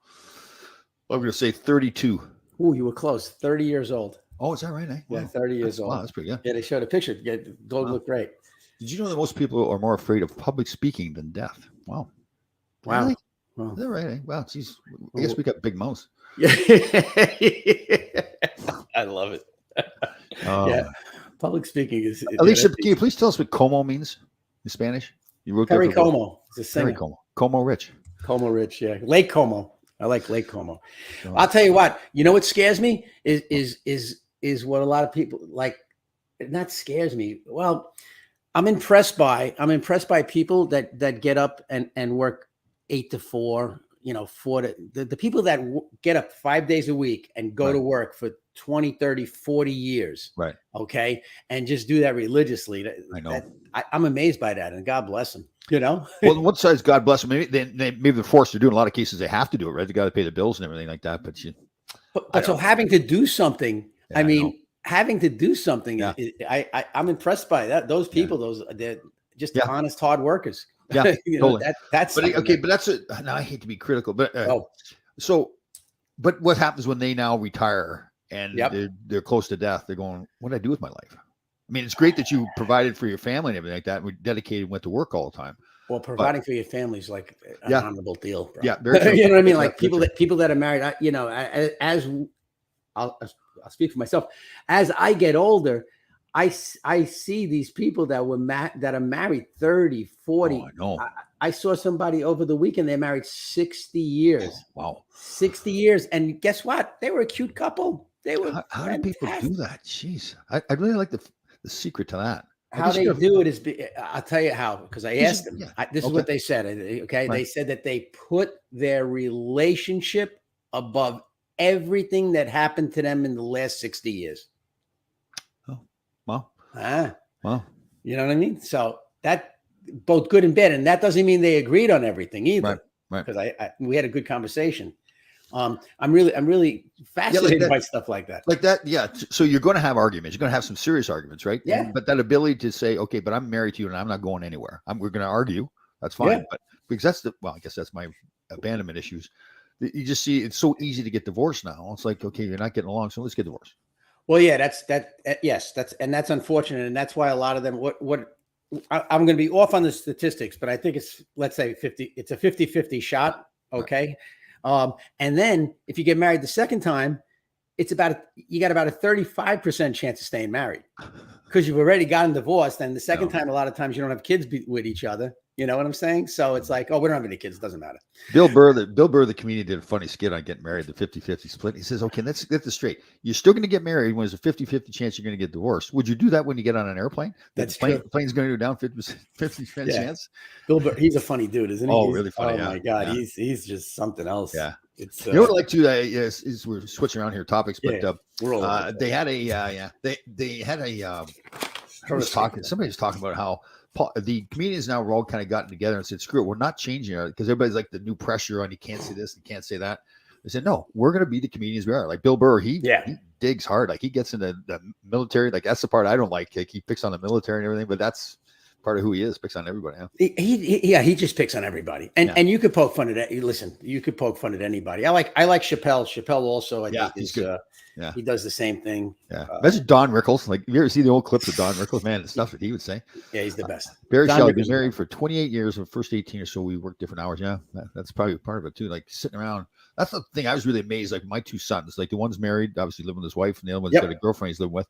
I'm going to say 32. Ooh, you were close. 30 years old. Oh, is that right? Yeah, 30 years old. Wow, that's pretty good. Yeah, they showed a picture. Yeah, the dog looked great. Did you know that most people are more afraid of public speaking than death? Wow. Wow. Is that right? Well, geez, I guess we got big mouths. Yeah. I love it. Yeah. Public speaking is. Alicia, can you please tell us what como means in Spanish? You wrote Perry Como. It's a singer. Perry Como. Como Rich. Como Rich, yeah. Lake Como. I like Lake Como. I'll tell you what. You know what scares me is what a lot of people like. Not scares me. Well, I'm impressed by people that get up and work 8 to 4. You know, the people that get up 5 days a week and go to work for 20, 30, 40 years. Right. Okay. And just do that religiously. I know. I'm amazed by that, and God bless them. You know, well, on one side, God bless them. Maybe they're forced to do it. In a lot of cases, they have to do it, right? They got to pay the bills and everything like that. But so having to do something, having to do something, I'm impressed by that. Those people, they're just honest, hard workers. Yeah, totally. That's okay. But that's it. Now I hate to be critical, but but what happens when they now retire and they're close to death? They're going, what did I do with my life? I mean, it's great that you provided for your family and everything like that. We dedicated and went to work all the time. Well, providing for your family is like an honorable deal. Bro. Yeah, very true. You know what I mean? Like people that are married. As I'll speak for myself. As I get older, I see these people that are married 30, 40. Oh, I know. I saw somebody over the weekend. They're married 60 years. Oh, wow, 60 years, and guess what? They were a cute couple. They were. How do people do that? Jeez, I really like the secret to that. How they do it is, I'll tell you how, because I asked them. This is what they said. Okay. Right. They said that they put their relationship above everything that happened to them in the last 60 years. Oh, wow. Wow. You know what I mean? So that both good and bad. And that doesn't mean they agreed on everything either. Right. Because we had a good conversation. I'm really fascinated by stuff like that. Like that, yeah. So you're going to have arguments. You're going to have some serious arguments, right? Yeah. But that ability to say, okay, but I'm married to you and I'm not going anywhere. We're going to argue. That's fine. Yeah. But because I guess that's my abandonment issues. You just see it's so easy to get divorced now. It's like, okay, you're not getting along, so let's get divorced. Well, yeah, that's unfortunate, and that's why a lot of them. I'm going to be off on the statistics, but I think it's, let's say 50. It's a 50-50 shot. Okay. And then if you get married the second time, you got about a 35% chance of staying married because you've already gotten divorced. And the second time, a lot of times you don't have kids with each other. You know what I'm saying? So it's like, oh, we don't have any kids. It doesn't matter. Bill Burr, the comedian, did a funny skit on getting married, the 50-50 split. He says, okay, let's get this straight. You're still going to get married when there's a 50-50 chance you're going to get divorced. Would you do that when you get on an airplane? That's the true. plane's going to go down 50% Yeah. chance? Bill Burr, he's a funny dude, isn't he? Oh, He's- really funny. Oh Yeah. my God. Yeah. He's just something else. Yeah. It's You know what I like to is we're switching around here topics, but yeah, we're all over the they had they had a somebody was talking about how the comedians now were all kind of gotten together and said, screw it, we're not changing it because everybody's like the new pressure on you can't say this and can't say that. They said, no, we're going to be the comedians we are. Like Bill Burr, he digs hard. Like he gets into the military. Like that's the part I don't like. Like, he picks on the military and everything, but that's part of who he is. Picks on everybody. Yeah. He just picks on everybody. And you could poke fun at it. Listen, you could poke fun at anybody. I like Chappelle. Chappelle also, I think he's is good. Yeah. He does the same thing. Yeah. Imagine Don Rickles. Like, you ever see the old clips of Don Rickles? Man, the stuff that he would say. Yeah, he's the best. Barry Shelley been married for 28 years. The first 18 or so, we worked different hours. Yeah, that's probably part of it too. Like sitting around. That's the thing. I was really amazed. Like my two sons, like the one's married, obviously living with his wife, and the other one's got a girlfriend he's living with.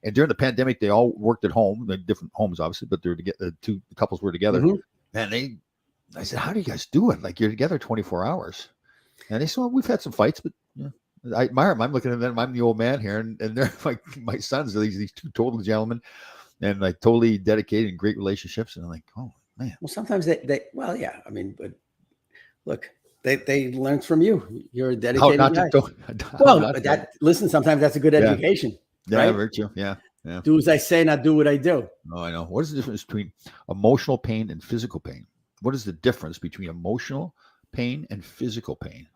And during the pandemic, they all worked at home. They're different homes, obviously, but they're together. The couples were together. Mm-hmm. And I said, how do you guys do it? Like you're together 24 hours. And they said, well, we've had some fights, but yeah. I admire them. I'm looking at them. I'm the old man here, and they're like my sons are these two total gentlemen, and like totally dedicated and great relationships. And I'm like, oh man. Well, sometimes they well, yeah. I mean, but look, they learn from you. You're a dedicated guy. Listen, sometimes that's a good education. Yeah, right? Very true. Yeah. Do as I say, not do what I do. Oh, I know. What is the difference between emotional pain and physical pain? What is the difference between emotional pain and physical pain?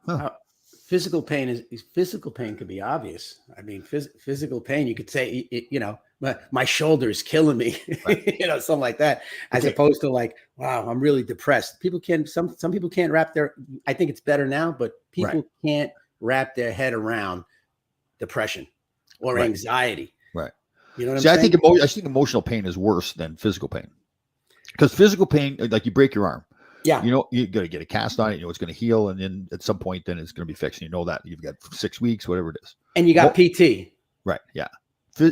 Physical pain physical pain could be obvious. I mean, physical pain, you could say, my shoulder is killing me, right. Something like that, as opposed to like, wow, I'm really depressed. People some people can't wrap I think it's better now, but people can't wrap their head around depression or anxiety. Right. You know what I'm saying? I think emotional pain is worse than physical pain, because physical pain, like you break your arm. Yeah. You got to get a cast on it. It's going to heal. And then at some point, then it's going to be fixed. And that you've got 6 weeks, whatever it is. And you got PT. Right. Yeah.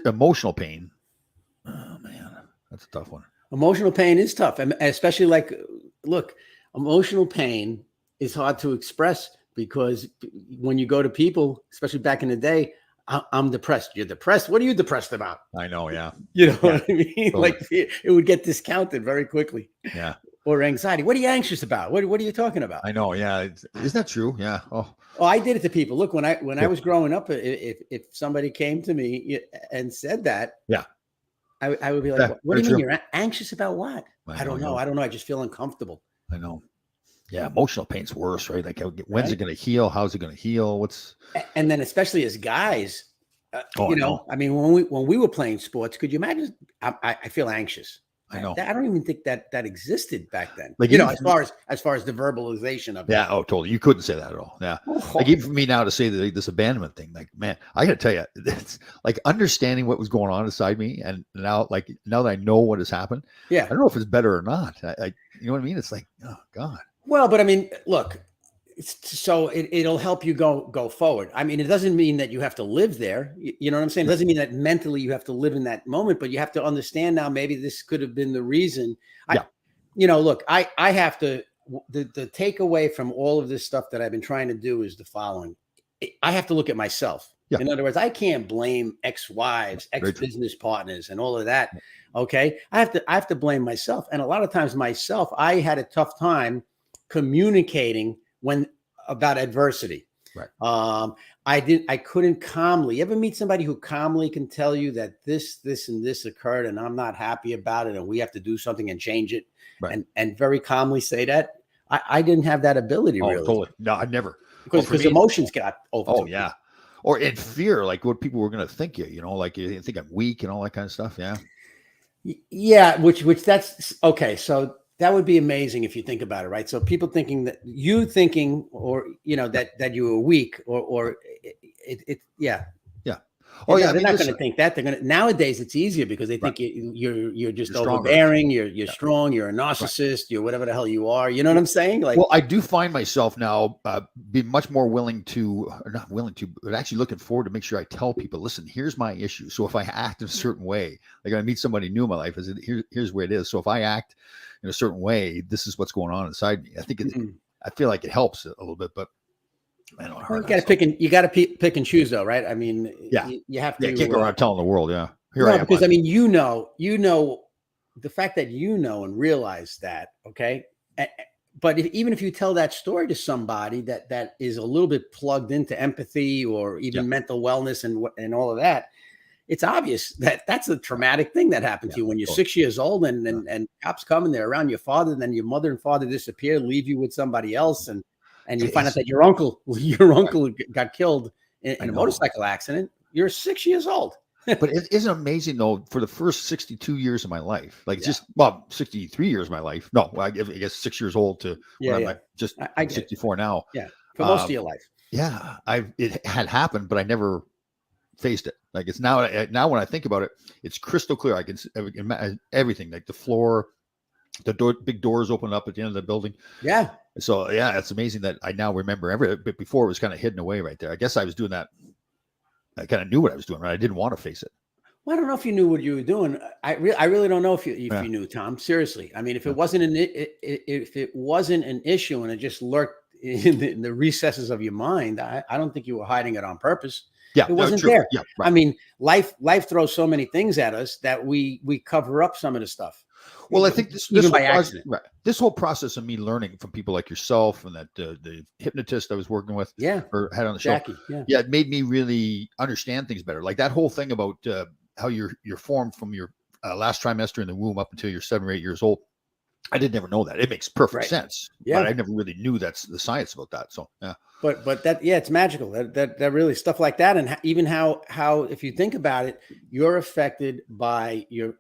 Emotional pain. Oh, man. That's a tough one. Emotional pain is tough. And especially look, emotional pain is hard to express because when you go to people, especially back in the day, I'm depressed. You're depressed. What are you depressed about? I know. Yeah. You know what I mean? Totally. Like it would get discounted very quickly. Yeah. Or anxiety. What are you anxious about? What are you talking about? I know. Yeah. Isn't that true? Yeah. Oh, I did it to people. Look, when I was growing up, if somebody came to me and said that, I would be like, what do you mean you're anxious about what? I don't know. I just feel uncomfortable. I know. Yeah. Emotional pain's worse, right? Like when's it going to heal? How's it going to heal? And then especially as guys, I mean, when we were playing sports, could you imagine? I feel anxious. I know. I don't even think that as back then. Like as far as the verbalization of it. Yeah. Oh, totally. You couldn't say that at all. Yeah. Like even for me now to say this abandonment thing, like, man, I got to tell you, it's like understanding what was going on inside me, and now that I know what has happened, I don't know if it's better or not. You know what I mean? It's like, oh God. Well, but I mean, look. So it'll help you go forward. I mean, it doesn't mean that you have to live there. You know what I'm saying? It doesn't mean that mentally you have to live in that moment, but you have to understand now, maybe this could have been the reason. Look, I have to, the takeaway from all of this stuff that I've been trying to do is the following. I have to look at myself. Yeah. In other words, I can't blame ex-wives, ex-business partners and all of that. Okay. I have to blame myself. And a lot of times myself, I had a tough time communicating about adversity. Right. I couldn't calmly. You ever meet somebody who calmly can tell you that this and this occurred and I'm not happy about it and we have to do something and change it, and very calmly say that? I didn't have that ability really. Totally. No, I never. Because emotions got over. Oh yeah. Or in fear, like what people were going to think like you think I'm weak and all that kind of stuff. Yeah. Yeah. Which that's okay. So that would be amazing if you think about it, right? So people thinking that that you were weak or yeah. Oh yeah, they're not going to think that. They're going to nowadays. It's easier because they think you're just overbearing. You're strong. You're a narcissist. You're whatever the hell you are. You know what I'm saying? Like, well, I do find myself now being much more but actually looking forward to make sure I tell people, listen, here's my issue. So if I act in a certain way, like I meet somebody new in my life, here's where it is. So if I act in a certain way, this is what's going on inside me. I think Mhm. I feel like it helps a little bit, but man, how Well, hard you that got to is. pick and choose, though, right? I mean, Yeah, you have yeah, I can't go to. around telling the world. Yeah, here I No, am because on. I mean, the fact that and realize that, okay. But even if you tell that story to somebody that is a little bit plugged into empathy or Yeah, even mental wellness and all of that, it's obvious that that's a traumatic thing that happened yeah, to you when you're totally. 6 years old and Yeah. and cops come and they're around your father, and then your mother and father disappear, leave you with somebody else, and you find out It's, that your uncle got killed I in a know. motorcycle accident. You're 6 years old. But it isn't amazing though. For the first 62 years of my life, like Yeah. just 63 years of my life. No, well, I guess 6 years old to when Yeah, I'm yeah. like just I I'm get it. 64 now. Yeah. For most of Um, your life. yeah, it had happened, but I never faced it. Like it's now when I think about it, it's crystal clear. I can everything, like the floor, the big doors open up at the end of the building. Yeah. So yeah, it's amazing that I now remember everything. But before it was kind of hidden away right there. I guess I was doing that. I kind of knew what I was doing, right? I didn't want to face it. Well, I don't know if you knew what you were doing. I really don't know if Yeah, you knew, Tom. Seriously, I mean, if yeah, it wasn't if it wasn't an issue and it just lurked in the recesses of your mind, I don't think you were hiding it on purpose. yeah. It No, wasn't true. there. Yeah, I right. mean, life throws so many things at us that we cover up some of the stuff, Well, I think this even whole by process, accident. right, this whole process of me learning from people like yourself and that the hypnotist I was working with Yeah, or had on the show, Jackie. Yeah, yeah, it made me really understand things better. Like that whole thing about how you're formed from your last trimester in the womb up until you're 7 or 8 years old. I did never know that. It makes perfect right. sense, but Yeah. I never really knew that's the science about that. So yeah, But that, yeah, it's magical. That really stuff like that, and even how if you think about it, you're affected by your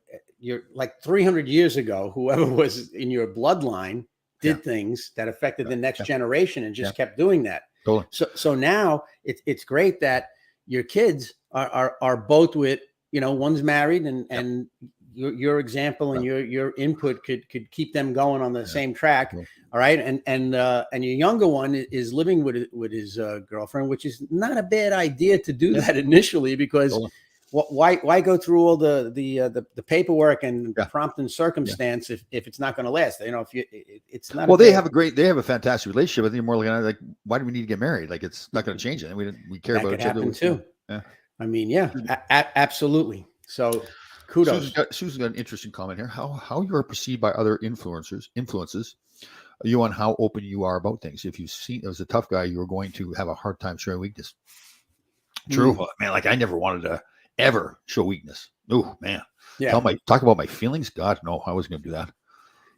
like 300 years ago, whoever was in your bloodline yeah, did things that affected yeah, the next yeah, generation and yeah, just kept doing that. totally. So now it's great that your kids are both with, one's married, and Yep, your example and yeah, your input could keep them going on the yeah, same track. cool. All right, and your younger one is living with his girlfriend, which is not a bad idea to do Yeah, that initially, because totally. why go through all the paperwork and Yeah, prompt and yeah. circumstance if it's not going to last? If it's not a Well, bad. they have a fantastic relationship. I think more like, why do we need to get married? Like it's not going to change it. We care That about could each other. happen Yeah, too. yeah. I mean, yeah, absolutely. So kudos. Susan's got an interesting comment here. How you are perceived by other influences you on how open you are about things. If you've seen as a tough guy, you're going to have a hard time showing weakness. True, Mm, man. Like I never wanted to ever show weakness. Oh man, yeah, talk about my feelings. God, no, I wasn't going to do that.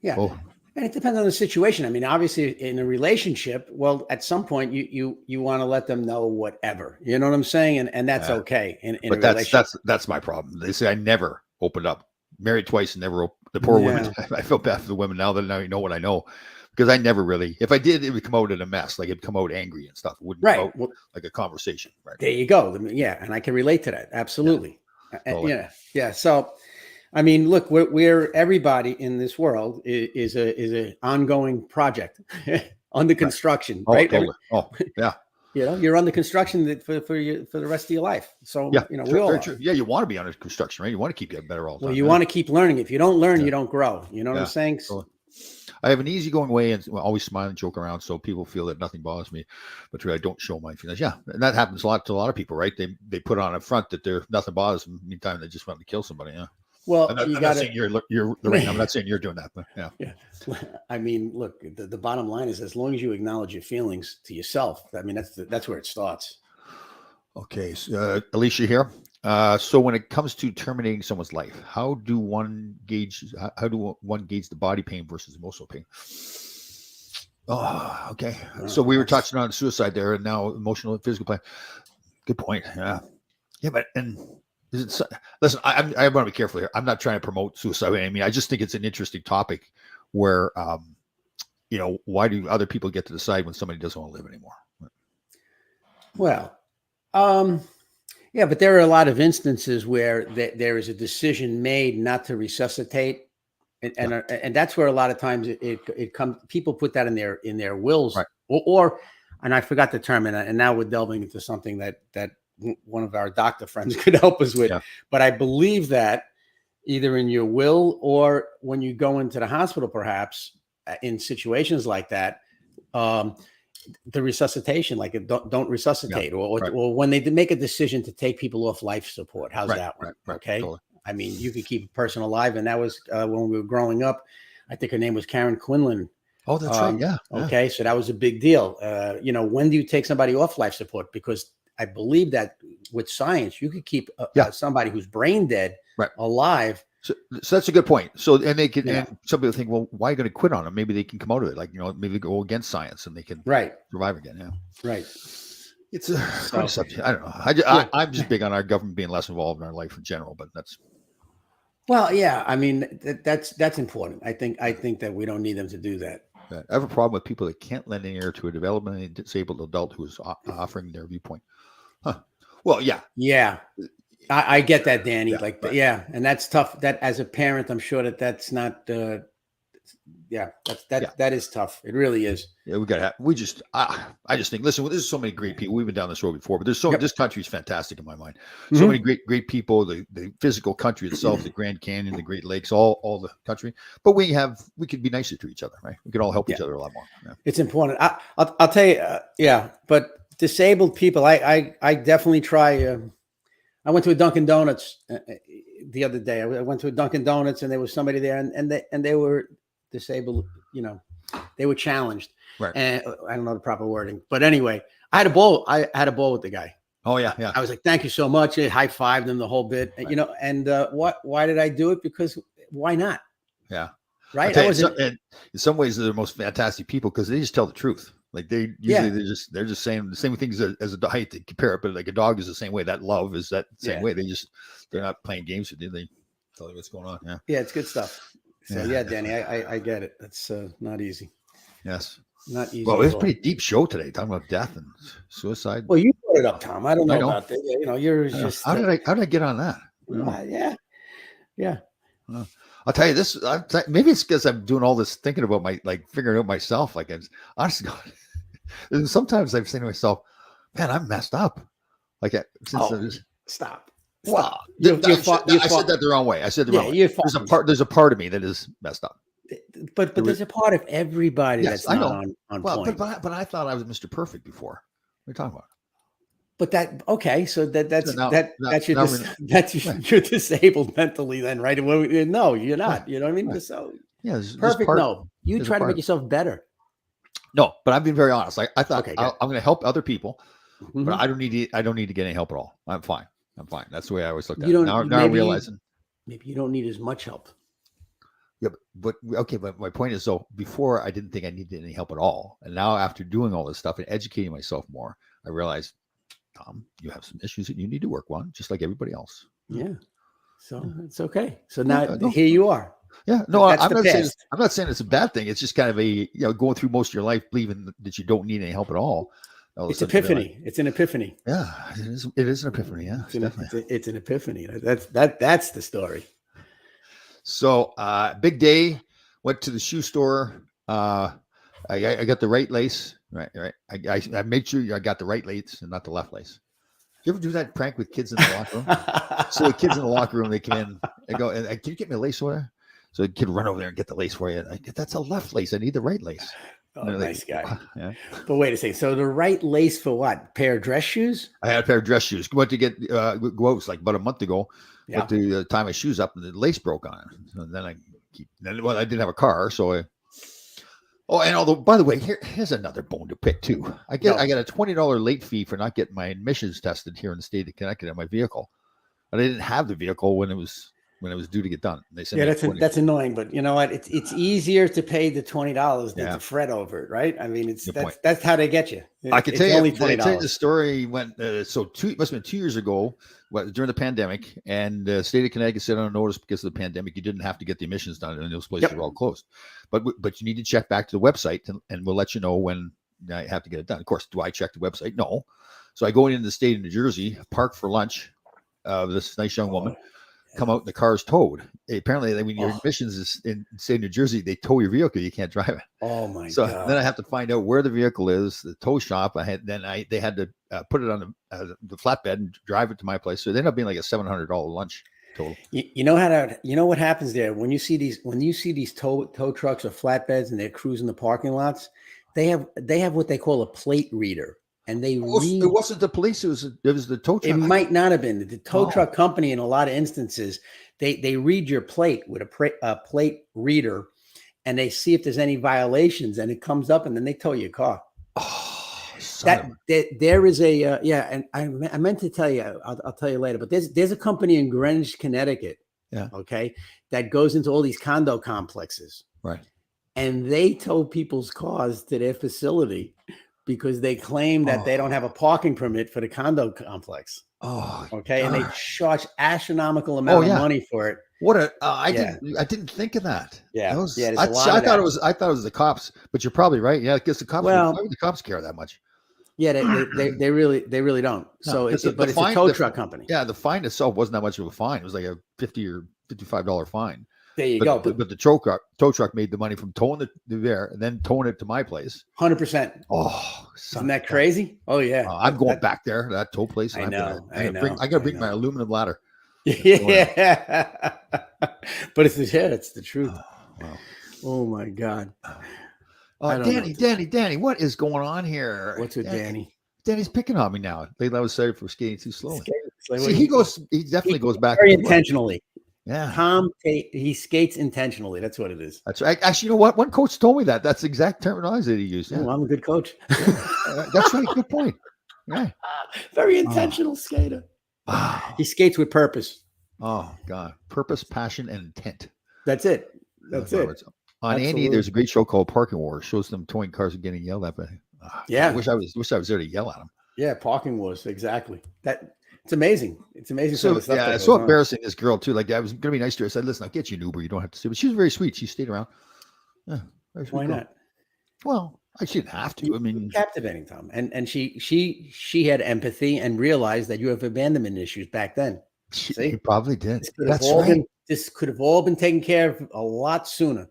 yeah. Oh, And it depends on the situation. I mean, obviously, in a relationship, well, at some point, you want to let them know whatever. You know what I'm saying? And that's yeah. okay in a But that's relationship. that's my problem. They say I never opened up. Married twice and never the poor women. Yeah. I feel bad for the women now that I know what I know, because I never really. If I did, it would come out in a mess. Like it'd come out angry and stuff. It wouldn't come Right. out Well, like a conversation. Right. there you go. Yeah, and I can relate to that. Yeah. Absolutely. Totally. Yeah. Yeah. So, I mean, look, we're everybody in this world is a ongoing project under Right. construction, Oh, right? totally. Oh, yeah. You're under construction for the rest of your life. So, Yeah. we True, all very are. true. Yeah. You want to be under construction, right? You want to keep getting better all the Well, time. you Yeah. want to keep learning. If you don't learn, Yeah. you don't grow. You know what I'm Yeah. saying? Totally. I have an easygoing way and always smile and joke around, so people feel that nothing bothers me. But really, I don't show my feelings. Yeah, and that happens a lot to a lot of people, right? They put on a front that they're nothing bothers them. Meantime, they just want to kill somebody. Yeah. Well, you I'm got not to. saying you're Lorraine. I'm not saying you're doing that, but yeah. Yeah. I mean, look, the bottom line is, as long as you acknowledge your feelings to yourself, I mean, that's where it starts. Okay, so, Alicia here. So when it comes to terminating someone's life, how do one gauge the body pain versus emotional pain? Oh, okay. So we were touching on suicide there, and now emotional and physical pain. Good point. Yeah, yeah, but and listen, I want to be careful here. I'm not trying to promote suicide. I mean, I just think it's an interesting topic where, why do other people get to decide when somebody doesn't want to live anymore? Well, yeah, but there are a lot of instances where there is a decision made not to resuscitate, and that's where a lot of times it comes. People put that in their wills, Right. or and I forgot the term, and now we're delving into something that one of our doctor friends could help us with. Yeah. But I believe that either in your will or when you go into the hospital, perhaps in situations like that, the resuscitation, like don't resuscitate, or when they make a decision to take people off life support. How's that one? Okay. Totally. I mean, you could keep a person alive. And that was when we were growing up. I think her name was Karen Quinlan. Oh, that's right. Yeah. Okay. So that was a big deal. When do you take somebody off life support? Because I believe that with science, you could keep somebody who's brain dead alive. So that's a good point. So, and they can, and some people think, well, why are you going to quit on them? Maybe they can come out of it. Like, maybe go against science and they can survive again. Yeah. Right. It's a subject. I don't know. I'm just big on our government being less involved in our life in general, but that's. Well, yeah. I mean, that's important. I think that we don't need them to do that. I have a problem with people that can't lend an ear to a developmentally disabled adult who is offering their viewpoint. Huh. Well, yeah. Yeah. I get that, Danny. And that's tough. That as a parent, I'm sure that's not. That is tough. It really is. Yeah, I just think. Listen, there's so many great people. We've been down this road before, but there's this country is fantastic in my mind. So many great people. The physical country itself, the Grand Canyon, the Great Lakes, all the country. But we could be nicer to each other, right? We could all help each other a lot more. Yeah. It's important. I'll tell you. But disabled people, I definitely try. I went to a Dunkin' Donuts the other day. I went to a Dunkin' Donuts and there was somebody there and they were disabled, they were challenged. Right. And I don't know the proper wording, but anyway, I had a bowl with the guy. Oh yeah. Yeah. I was like, thank you so much. I high-fived him the whole bit, right. And why did I do it? Because why not? Yeah. Right. In some ways they're the most fantastic people because they just tell the truth. Like they're just saying the same things as a height to compare it, but like a dog is the same way. That love is that same way. They're not playing games with you. They tell you what's going on. Yeah. Yeah. It's good stuff. So Danny, I get it. It's not easy. Yes. Not easy. Well, it's a pretty deep show today, talking about death and suicide. Well, you brought it up, Tom. I don't know about that. You're just. How did I get on that? Yeah. I'll tell you this. Maybe it's because I'm doing all this thinking about figuring out myself. Like, honestly, God, sometimes I'm saying to myself, "Man, I'm messed up." Like, stop. Wow, I said that the wrong way. I said the wrong way. There's a part of me that is messed up. But there's a part of everybody that's not on point. But I thought I was Mr. Perfect before. What are you talking about? But you're disabled mentally then, right? No, you're not. You know what I mean? Right. So perfect. You try to make yourself better. No, but I'm being very honest. I thought I'm going to help other people, but I don't need to get any help at all. I'm fine. That's the way I always looked at it. Now I'm realizing maybe you don't need as much help. Yeah, but my point is, before I didn't think I needed any help at all, and now after doing all this stuff and educating myself more, I realized, Tom, you have some issues that you need to work on, just like everybody else. Yeah. So it's okay. So now here you are. Yeah. No, I'm not saying it's a bad thing. It's just kind of going through most of your life believing that you don't need any help at all. It's epiphany. It's an epiphany. Yeah, it is an epiphany. Yeah, it's an epiphany. That's the story. So big day. Went to the shoe store. I got the right lace. Right. I made sure I got the right lace and not the left lace. You ever do that prank with kids in the locker room? So the kids in the locker room, they come in and go, "Can you get me a lace order?" So the kid run over there and get the lace for you. That's a left lace. I need the right lace. Oh, nice guy. Yeah. But wait a second. So the right lace for what? Pair of dress shoes? I had a pair of dress shoes. Went to get gloves like about a month ago. Yeah. Went to tie my shoes up and the lace broke on it. So then I didn't have a car, so and although, by the way, here's another bone to pick too. I got a $20 late fee for not getting my emissions tested here in the state of Connecticut on my vehicle, but I didn't have the vehicle when it was due to get done. They said, that's annoying, but you know what? It's easier to pay the $20 than to fret over it, right? I mean, that's how they get you. I can tell you, only $20. The story went. It must have been 2 years ago, during the pandemic, and the state of Connecticut said on notice because of the pandemic, you didn't have to get the emissions done, and those places were all closed. But you need to check back to the website, and we'll let you know when I have to get it done. Of course, do I check the website? No. So I go into the state of New Jersey, park for lunch. This nice young woman. Come out and the car's towed. Apparently, when your emissions is in say New Jersey, they tow your vehicle. You can't drive it. Oh my God! So then I have to find out where the vehicle is. The tow shop. They had to put it on the flatbed and drive it to my place. So it ended up being like a $700 lunch. Total. You know you know what happens there when you see these tow trucks or flatbeds and they're cruising the parking lots. They have what they call a plate reader, and they read. It wasn't the police. It was the tow truck. It might not have been the tow truck company. In a lot of instances, they read your plate with a plate reader, and they see if there's any violations, and it comes up, and then they tow your car. Oh, there is a and I meant to tell you. I'll tell you later. But there's a company in Greenwich, Connecticut. Yeah. Okay. That goes into all these condo complexes. Right. And they tow people's cars to their facility because they claim that they don't have a parking permit for the condo complex. Oh, okay. And they charge astronomical amount of money for it. What a I didn't think of that. Yeah. I thought it was the cops, but you're probably right. Yeah, I guess the cops. Why would the cops care that much? Yeah, they really don't. So it's a tow truck company. Yeah, the fine itself wasn't that much of a fine. It was like a $50 or $55 fine. There you go. But the tow truck made the money from towing it there and then towing it to my place. 100%. Oh, isn't that crazy? Oh yeah. I'm going back there, that tow place. I know. I gotta bring my aluminum ladder. Yeah. But it's the truth. Wow. Oh my God. Danny, what is going on here? What's with Danny? Danny's picking on me now. I was sorry for skating too slowly. See, he definitely goes back very intentionally. Yeah. Tom Tate, he skates intentionally. That's what it is. That's right. Actually, you know what? One coach told me that. That's the exact terminology that he used. Yeah. Oh, I'm a good coach. That's right. Good point. Yeah. Very intentional skater. Wow. He skates with purpose. Oh, God. Purpose, passion, and intent. That's it. That's it. On Andy, there's a great show called Parking Wars. Shows them towing cars and getting yelled at. But I wish I was there to yell at them. Yeah, Parking Wars. Exactly. It's amazing. It's amazing. So it's so embarrassing. This girl too. Like I was gonna be nice to her. I said, "Listen, I'll get you an Uber. You don't have to stay." But she was very sweet. She stayed around. Yeah, why not? Well, I shouldn't have to. I mean, captivating, Tom. And she had empathy and realized that you have abandonment issues back then. She probably did. This could have all been taken care of a lot sooner.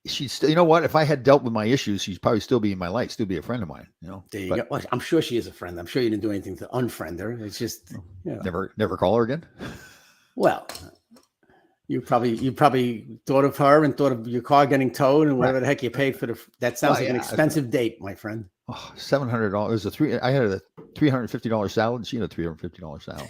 She's still, you know what? If I had dealt with my issues, she'd probably still be in my life, still be a friend of mine. You know, there you go. Well, I'm sure she is a friend. I'm sure you didn't do anything to unfriend her. It's just never call her again. Well, you probably thought of her and thought of your car getting towed and whatever the heck you paid for that sounds like an expensive date, my friend. Oh, $700. I had a $350 salad. She had a $350 salad.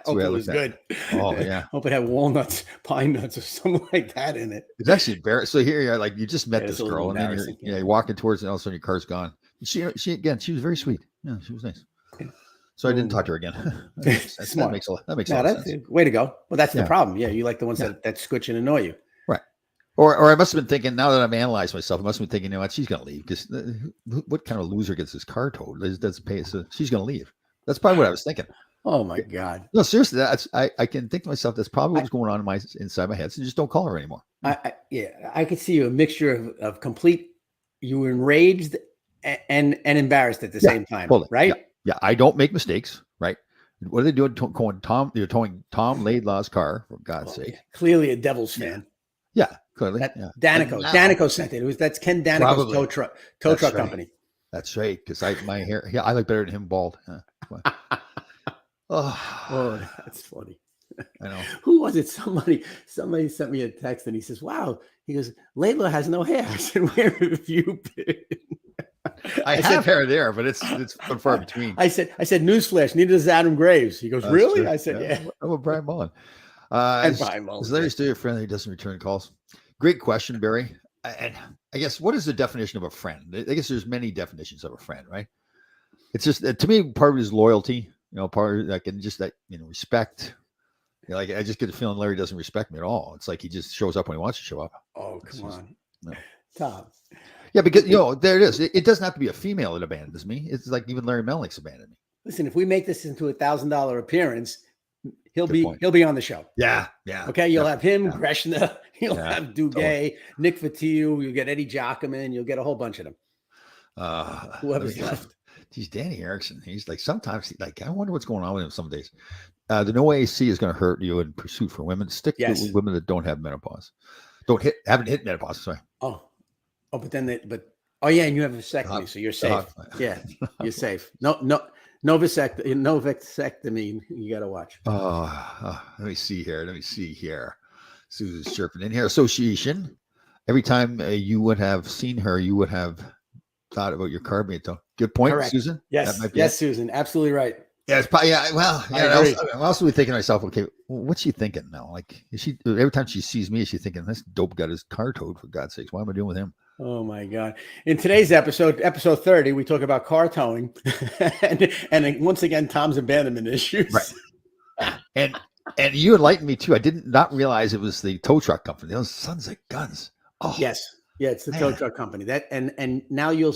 Hope it was good. Oh yeah. Hope it had walnuts, pine nuts, or something like that in it. It's actually embarrassing. So here you are, like you just met this girl, and then you're walking towards it, and all of a sudden your car's gone. She was very sweet. Yeah, she was nice. So I didn't talk to her again. That makes a lot of sense. Way to go. Well, that's the problem. Yeah, you like the ones that scutch and annoy you. Right. Or I must have been thinking, now that I've analyzed myself, I must have been thinking, you know what, she's going to leave because what kind of loser gets his car towed? Doesn't pay, so she's going to leave. That's probably what I was thinking. Oh my God. No, seriously, I can think to myself, that's probably what's going on inside my head. So just don't call her anymore. I could see you a mixture of complete, you were enraged and embarrassed at the same time, right? Yeah, I don't make mistakes, right? What are they doing? You're towing Tom Laidlaw's car, for God's sake. Clearly a Devil's fan. Yeah, clearly. Danico sent it. That's Ken Danico's tow truck company. That's right, because my hair, I look better than him bald. Oh, that's funny. I know. Who was it? Somebody sent me a text and he says, "Wow." He goes, "Laidlaw has no hair." I said, "Where have you been?" I have hair there, but it's far between. I said, "Newsflash, neither does Adam Graves." He goes, "Really?" True. I said, "Yeah." I'm a Brian Mullen. Brian Mullen. Is Larry still a friend that doesn't return calls? Great question, Barry. And I guess, what is the definition of a friend? I guess there's many definitions of a friend, right? It's just, to me, part of it is loyalty. Part of like, and just that, respect. Like I just get the feeling Larry doesn't respect me at all. It's like he just shows up when he wants to show up. Oh, come on, Tom. Yeah, because there it is. It doesn't have to be a female that abandons me. It's like even Larry Melnick's abandoned me. Listen, if we make this into $1,000 appearance, he'll be on the show. Yeah. Okay, you'll have him, Greshna, you'll have Duguay, Nick Fattiu, you'll get Eddie Giacomin, you'll get a whole bunch of them. Whoever's left. Geez, Danny Erickson. He's like, sometimes I wonder what's going on with him some days. The no AC is going to hurt you in pursuit for women. Stick to women that don't have menopause. Haven't hit menopause. Sorry. Oh, but and you have a vasectomy, so you're safe. Yeah, you're safe. No, Novacectomy. You got to watch. Let me see here. Susan's chirping in here. Association. Every time you would have seen her, you would have thought about your car being towed. Good point, Correct. Susan. Yes, Susan, absolutely right. Yeah, it's probably, yeah. Well, I yeah. agree. I'm also thinking to myself, okay, what's she thinking now? Like, is she every time she sees me, is she thinking this dope got his car towed? For God's sakes, what am I doing with him? Oh my God! In today's episode 30, we talk about car towing, and once again, Tom's abandonment issues. Right. And you enlightened me too. I did not realize it was the tow truck company. Those sons of guns. Oh Yes, yeah, it's the tow truck company. That and now you'll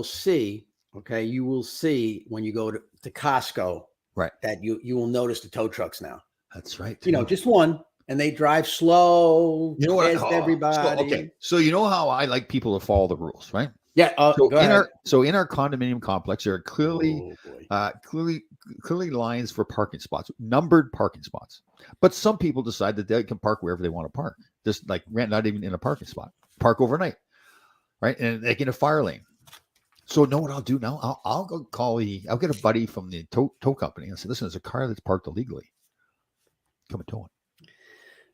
see. Okay, you will see when you go to Costco, right, that you will notice the tow trucks now. That's right. You know, just one, and they drive slow. You know what? Everybody. So you know how I like people to follow the rules, right? Yeah. So in our condominium complex, there are clearly lines for parking spots, numbered parking spots. But some people decide that they can park wherever they want to park, just like not even in a parking spot, park overnight, right? And they get a fire lane. So know what I'll do now? I'll go I'll get a buddy from the tow company and say, listen, there's a car that's parked illegally. Come and tow it.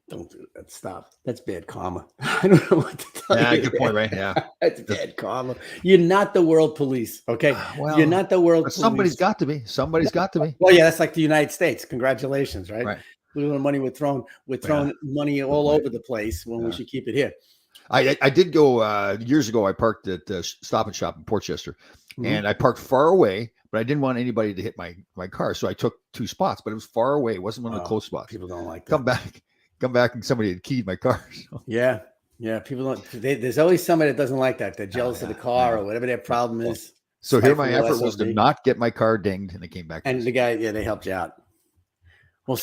Don't do that. Stop. That's bad karma. I don't know what to tell you. Yeah, good point, right? Yeah. That's bad karma. You're not the world police, okay? Well, you're not the world police. Somebody's got to be. Somebody's got to be. Well, yeah, that's like the United States. Congratulations, right? Right. Little money we're throwing money all over the place when we should keep it here. I did go years ago. I parked at Stop and Shop in Portchester, and I parked far away, but I didn't want anybody to hit my car, so I took 2 spots. But it was far away; it wasn't one of the close spots. People don't like that. Come back, and somebody had keyed my car. So. Yeah. People don't. There's always somebody that doesn't like that. They're jealous of the car or whatever their problem is. So here, my effort was to not get my car dinged, and it came back. And the guy, they helped you out. Well,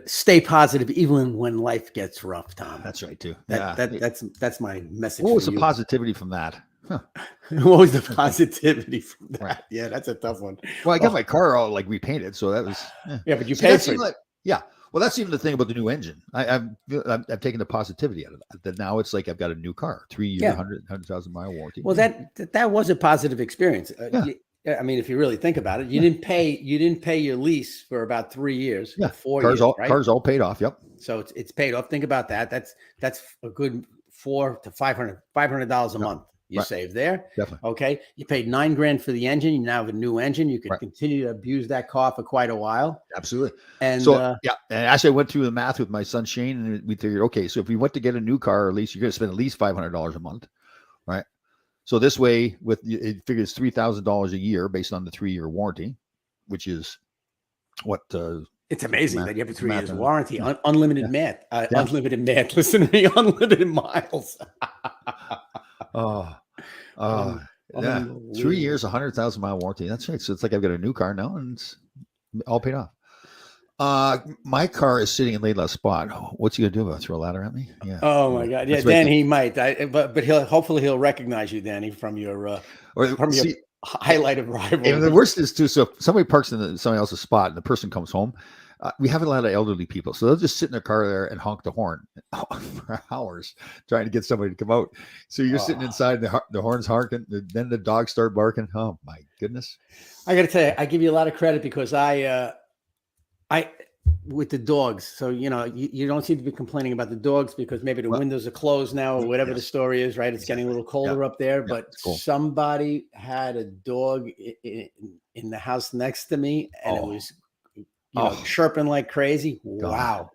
stay positive even when life gets rough, Tom. That's right too. That's my message. What was the positivity from that? Huh. What was the positivity from that? Right. Yeah, that's a tough one. Well, I got my car all like repainted, so that was. Yeah, but you paid for it. Yeah. Well, that's even the thing about the new engine. I've taken the positivity out of that. That now it's like I've got a new car, 3-year, 100,000 mile warranty. Well, that was a positive experience. I mean, if you really think about it, you didn't pay your lease for about 3 years. Yeah, 4 years. Car's all paid off. Yep. So it's paid off. Think about that. That's a good $400 to $500 a month. You save there. Definitely. Okay. You paid $9,000 for the engine. You now have a new engine. You could continue to abuse that car for quite a while. Absolutely. And so, and actually I went through the math with my son, Shane, and we figured, okay, so if we went to get a new car, or at least you're going to spend at least $500 a month. Right. So this way it figures $3,000 a year based on the 3-year warranty, which is what, it's amazing that you have a 3 years warranty, unlimited math, unlimited math. Listen to me, unlimited miles. 3 years, 100,000 mile warranty. That's right. So it's like I've got a new car now, and it's all paid off. My car is sitting in Laidlaw's spot. What's he gonna do? Throw a ladder at me? Yeah. Oh my God. Yeah, that's Dan. Right. He might. But hopefully he'll recognize you, Danny, from your highlight of rival. And the worst is too. So if somebody parks in somebody else's spot, and the person comes home. We have a lot of elderly people, so they'll just sit in their car there and honk the horn for hours, trying to get somebody to come out. So you're sitting inside, the horn's honking, then the dogs start barking. Oh my goodness! I got to tell you, I give you a lot of credit because I with the dogs. So you don't seem to be complaining about the dogs because maybe the windows are closed now or whatever the story is. Right? It's getting a little colder up there, but somebody had a dog in the house next to me, and it was. Chirping like crazy. Wow.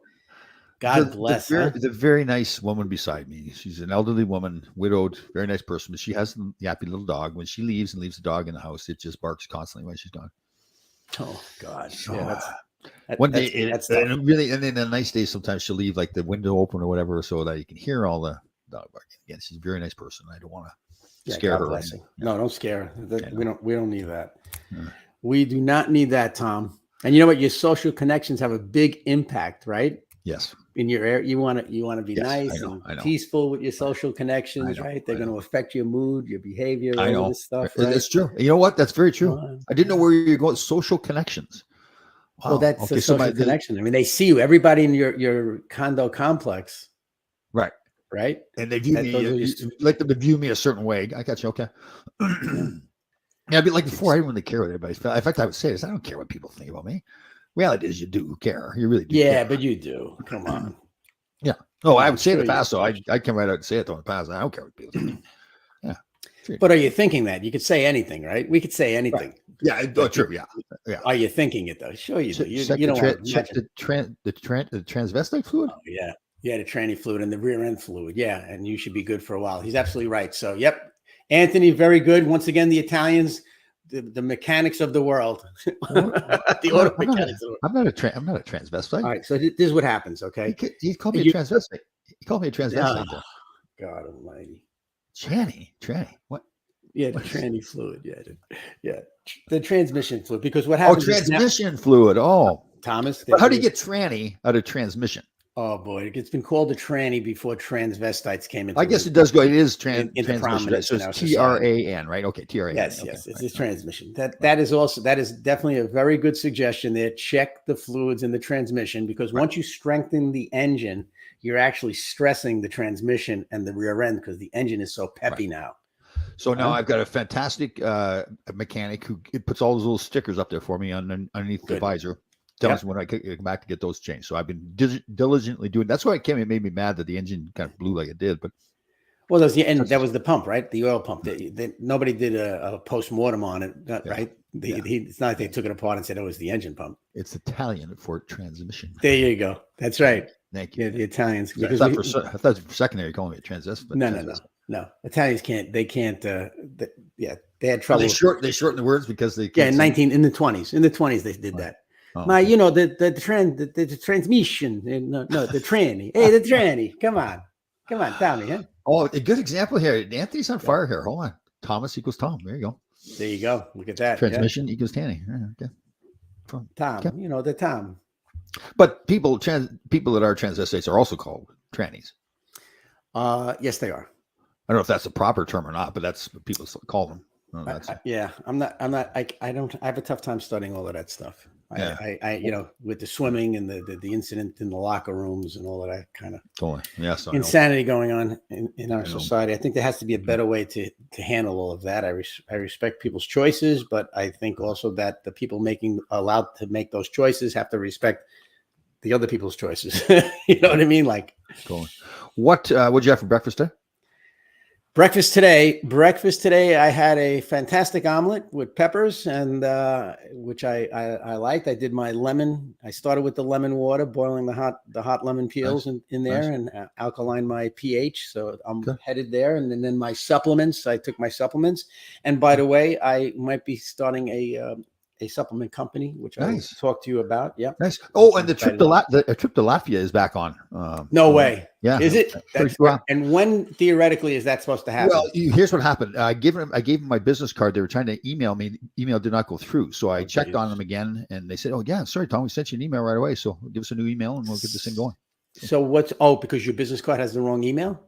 God bless. The very nice woman beside me. She's an elderly woman, widowed, very nice person, but she has a yappy little dog. When she leaves and leaves the dog in the house, it just barks constantly when she's gone. Oh God. So, yeah, one day, and then a nice day, sometimes she'll leave like the window open or whatever, so that you can hear all the dog barking. Again, she's a very nice person. I don't want to scare her. No, don't scare her. We don't need that. We do not need that, Tom. And you know what? Your social connections have a big impact, right? Yes. In your area, you want to be nice and peaceful with your social connections, right? They're going to affect your mood, your behavior, all this stuff. Right? That's true. You know what? That's very true. I didn't know where you're going. Social connections. Wow. Well, that's a social connection. I mean, they see you. Everybody in your condo complex, right? Right. And they view me like them to view me a certain way. I got you. Okay. Yeah, I'd be like before. I didn't really care what anybody felt. In fact, I would say this: I don't care what people think about me. Reality is, you do care. You really do. Yeah, care. but you do. Come on. Yeah. No, Come I on, would say in the sure you past, so do. I come right out and say it though in the past. I don't care what people think. Yeah. Sure. But are you thinking that? You could say anything, right? We could say anything. Yeah. Oh, true. Yeah. Yeah. Are you thinking it though? Sure you do. Check You don't want to check imagine. the transvestite fluid. Oh, yeah. Yeah, the tranny fluid and the rear end fluid. Yeah, and you should be good for a while. He's absolutely right. So, yep. Anthony, very good. Once again, the Italians, the mechanics of the world. The auto mechanics of the world. I'm not a transvestite. All right, so this is what happens, okay? He called me a transvestite. He called me a transvestite. Oh, God almighty. Tranny. What? Yeah, the tranny fluid. Yeah, the transmission fluid. Because what Oh, happens is now- transmission fluid. Oh, Thomas. but how do you get tranny out of transmission? Oh boy, it's been called a tranny before transvestites came into. I guess it does go. It is into transmission. prominence So in our it's society. TRAN, right? Okay, TRAN. Yes, okay. yes, it's transmission. That is definitely a very good suggestion there. Check the fluids in the transmission because once you strengthen the engine, you're actually stressing the transmission and the rear end because the engine is so peppy now. So now I've got a fantastic mechanic who puts all those little stickers up there for me underneath the visor. Tells me when I come back to get those changed. So I've been diligently doing. That's why it made me mad that the engine kind of blew like it did. But well, that was the pump, right? The oil pump. Nobody did a post-mortem on it, right? It's not like they took it apart and said it was the engine pump. It's Italian for transmission. There you go. That's right. Thank you. Yeah, the Italians. Because I thought for secondary calling me a transvestite. No. Italians can't. They can't. They had trouble. They shorten the words because they. Yeah, in the 20s. In the 20s, they did that. Oh, My, you know, the transmission. No, the tranny. Hey, the tranny. Come on, Tommy. Huh? Oh, a good example here. Anthony's on fire here. Hold on. Thomas equals Tom. There you go. There you go. Look at that. Transmission equals Tanny. Okay. Tom. Okay. You know the Tom. But people that are transvestites are also called trannies. Yes, they are. I don't know if that's a proper term or not, but that's what people call them. Yeah, I'm not. I have a tough time studying all of that stuff. I you know, with the swimming and the incident in the locker rooms and all of that kind of insanity going on in our society. I think there has to be a better way to handle all of that. I respect people's choices, but I think also that the people allowed to make those choices have to respect the other people's choices. You know what I mean? Like, what'd you have for breakfast today? Breakfast today, I had a fantastic omelet with peppers and which I liked. I did my lemon. I started with the lemon water, boiling the hot lemon peels in there and alkaline my pH. So I'm headed there. And then my supplements. I took my supplements. And by the way, I might be starting a supplement company, which I will talk to you about. Yeah. Nice. Oh, and the trip to Latvia is back on. No way. Yeah. Is it? And when theoretically is that supposed to happen? Well, here's what happened. I gave them my business card. They were trying to email me. Email did not go through. So I checked on them again and they said, "Oh yeah, sorry, Tom, we sent you an email right away. So give us a new email and we'll get this thing going." So because your business card has the wrong email?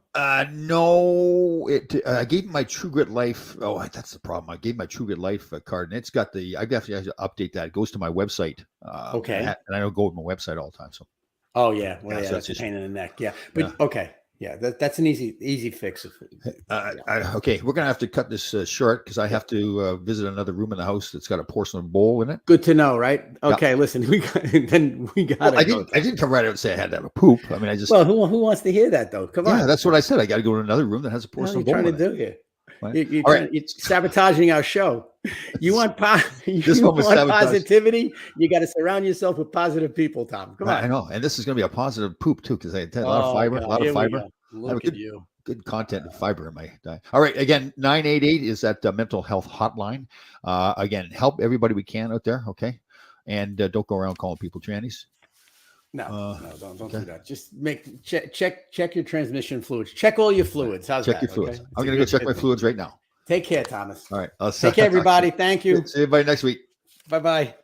No, I gave my True Grit Life. Oh, that's the problem. I gave my True Grit Life card, and it's got I definitely have to update that. It goes to my website. Okay. And I don't go to my website all the time. So. Oh yeah, well yeah, that's a pain in the neck. Yeah, but okay. Yeah, that's an easy fix. Okay, we're gonna have to cut this short because I have to visit another room in the house that's got a porcelain bowl in it. Good to know, right? Okay, listen, we got. I didn't come right out and say I had to have a poop. I mean, I just. Well, who wants to hear that though? Come on. Yeah, that's what I said. I got to go to another room that has a porcelain bowl. What are you trying to do here? You're sabotaging our show. You want positivity? You got to surround yourself with positive people, Tom. Come on. I know, and this is going to be a positive poop too because I had a lot of fiber. Look at you. Good content and fiber in my diet. All right, again, 988 is that mental health hotline. Again, help everybody we can out there. Okay, and don't go around calling people trannies. No, don't do that. Just check your transmission fluids. Check all your fluids. How's that? Check your fluids. I'm going to go check my fluids right now. Take care, Thomas. All right. Take care, everybody. Thank you. See everybody next week. Bye-bye.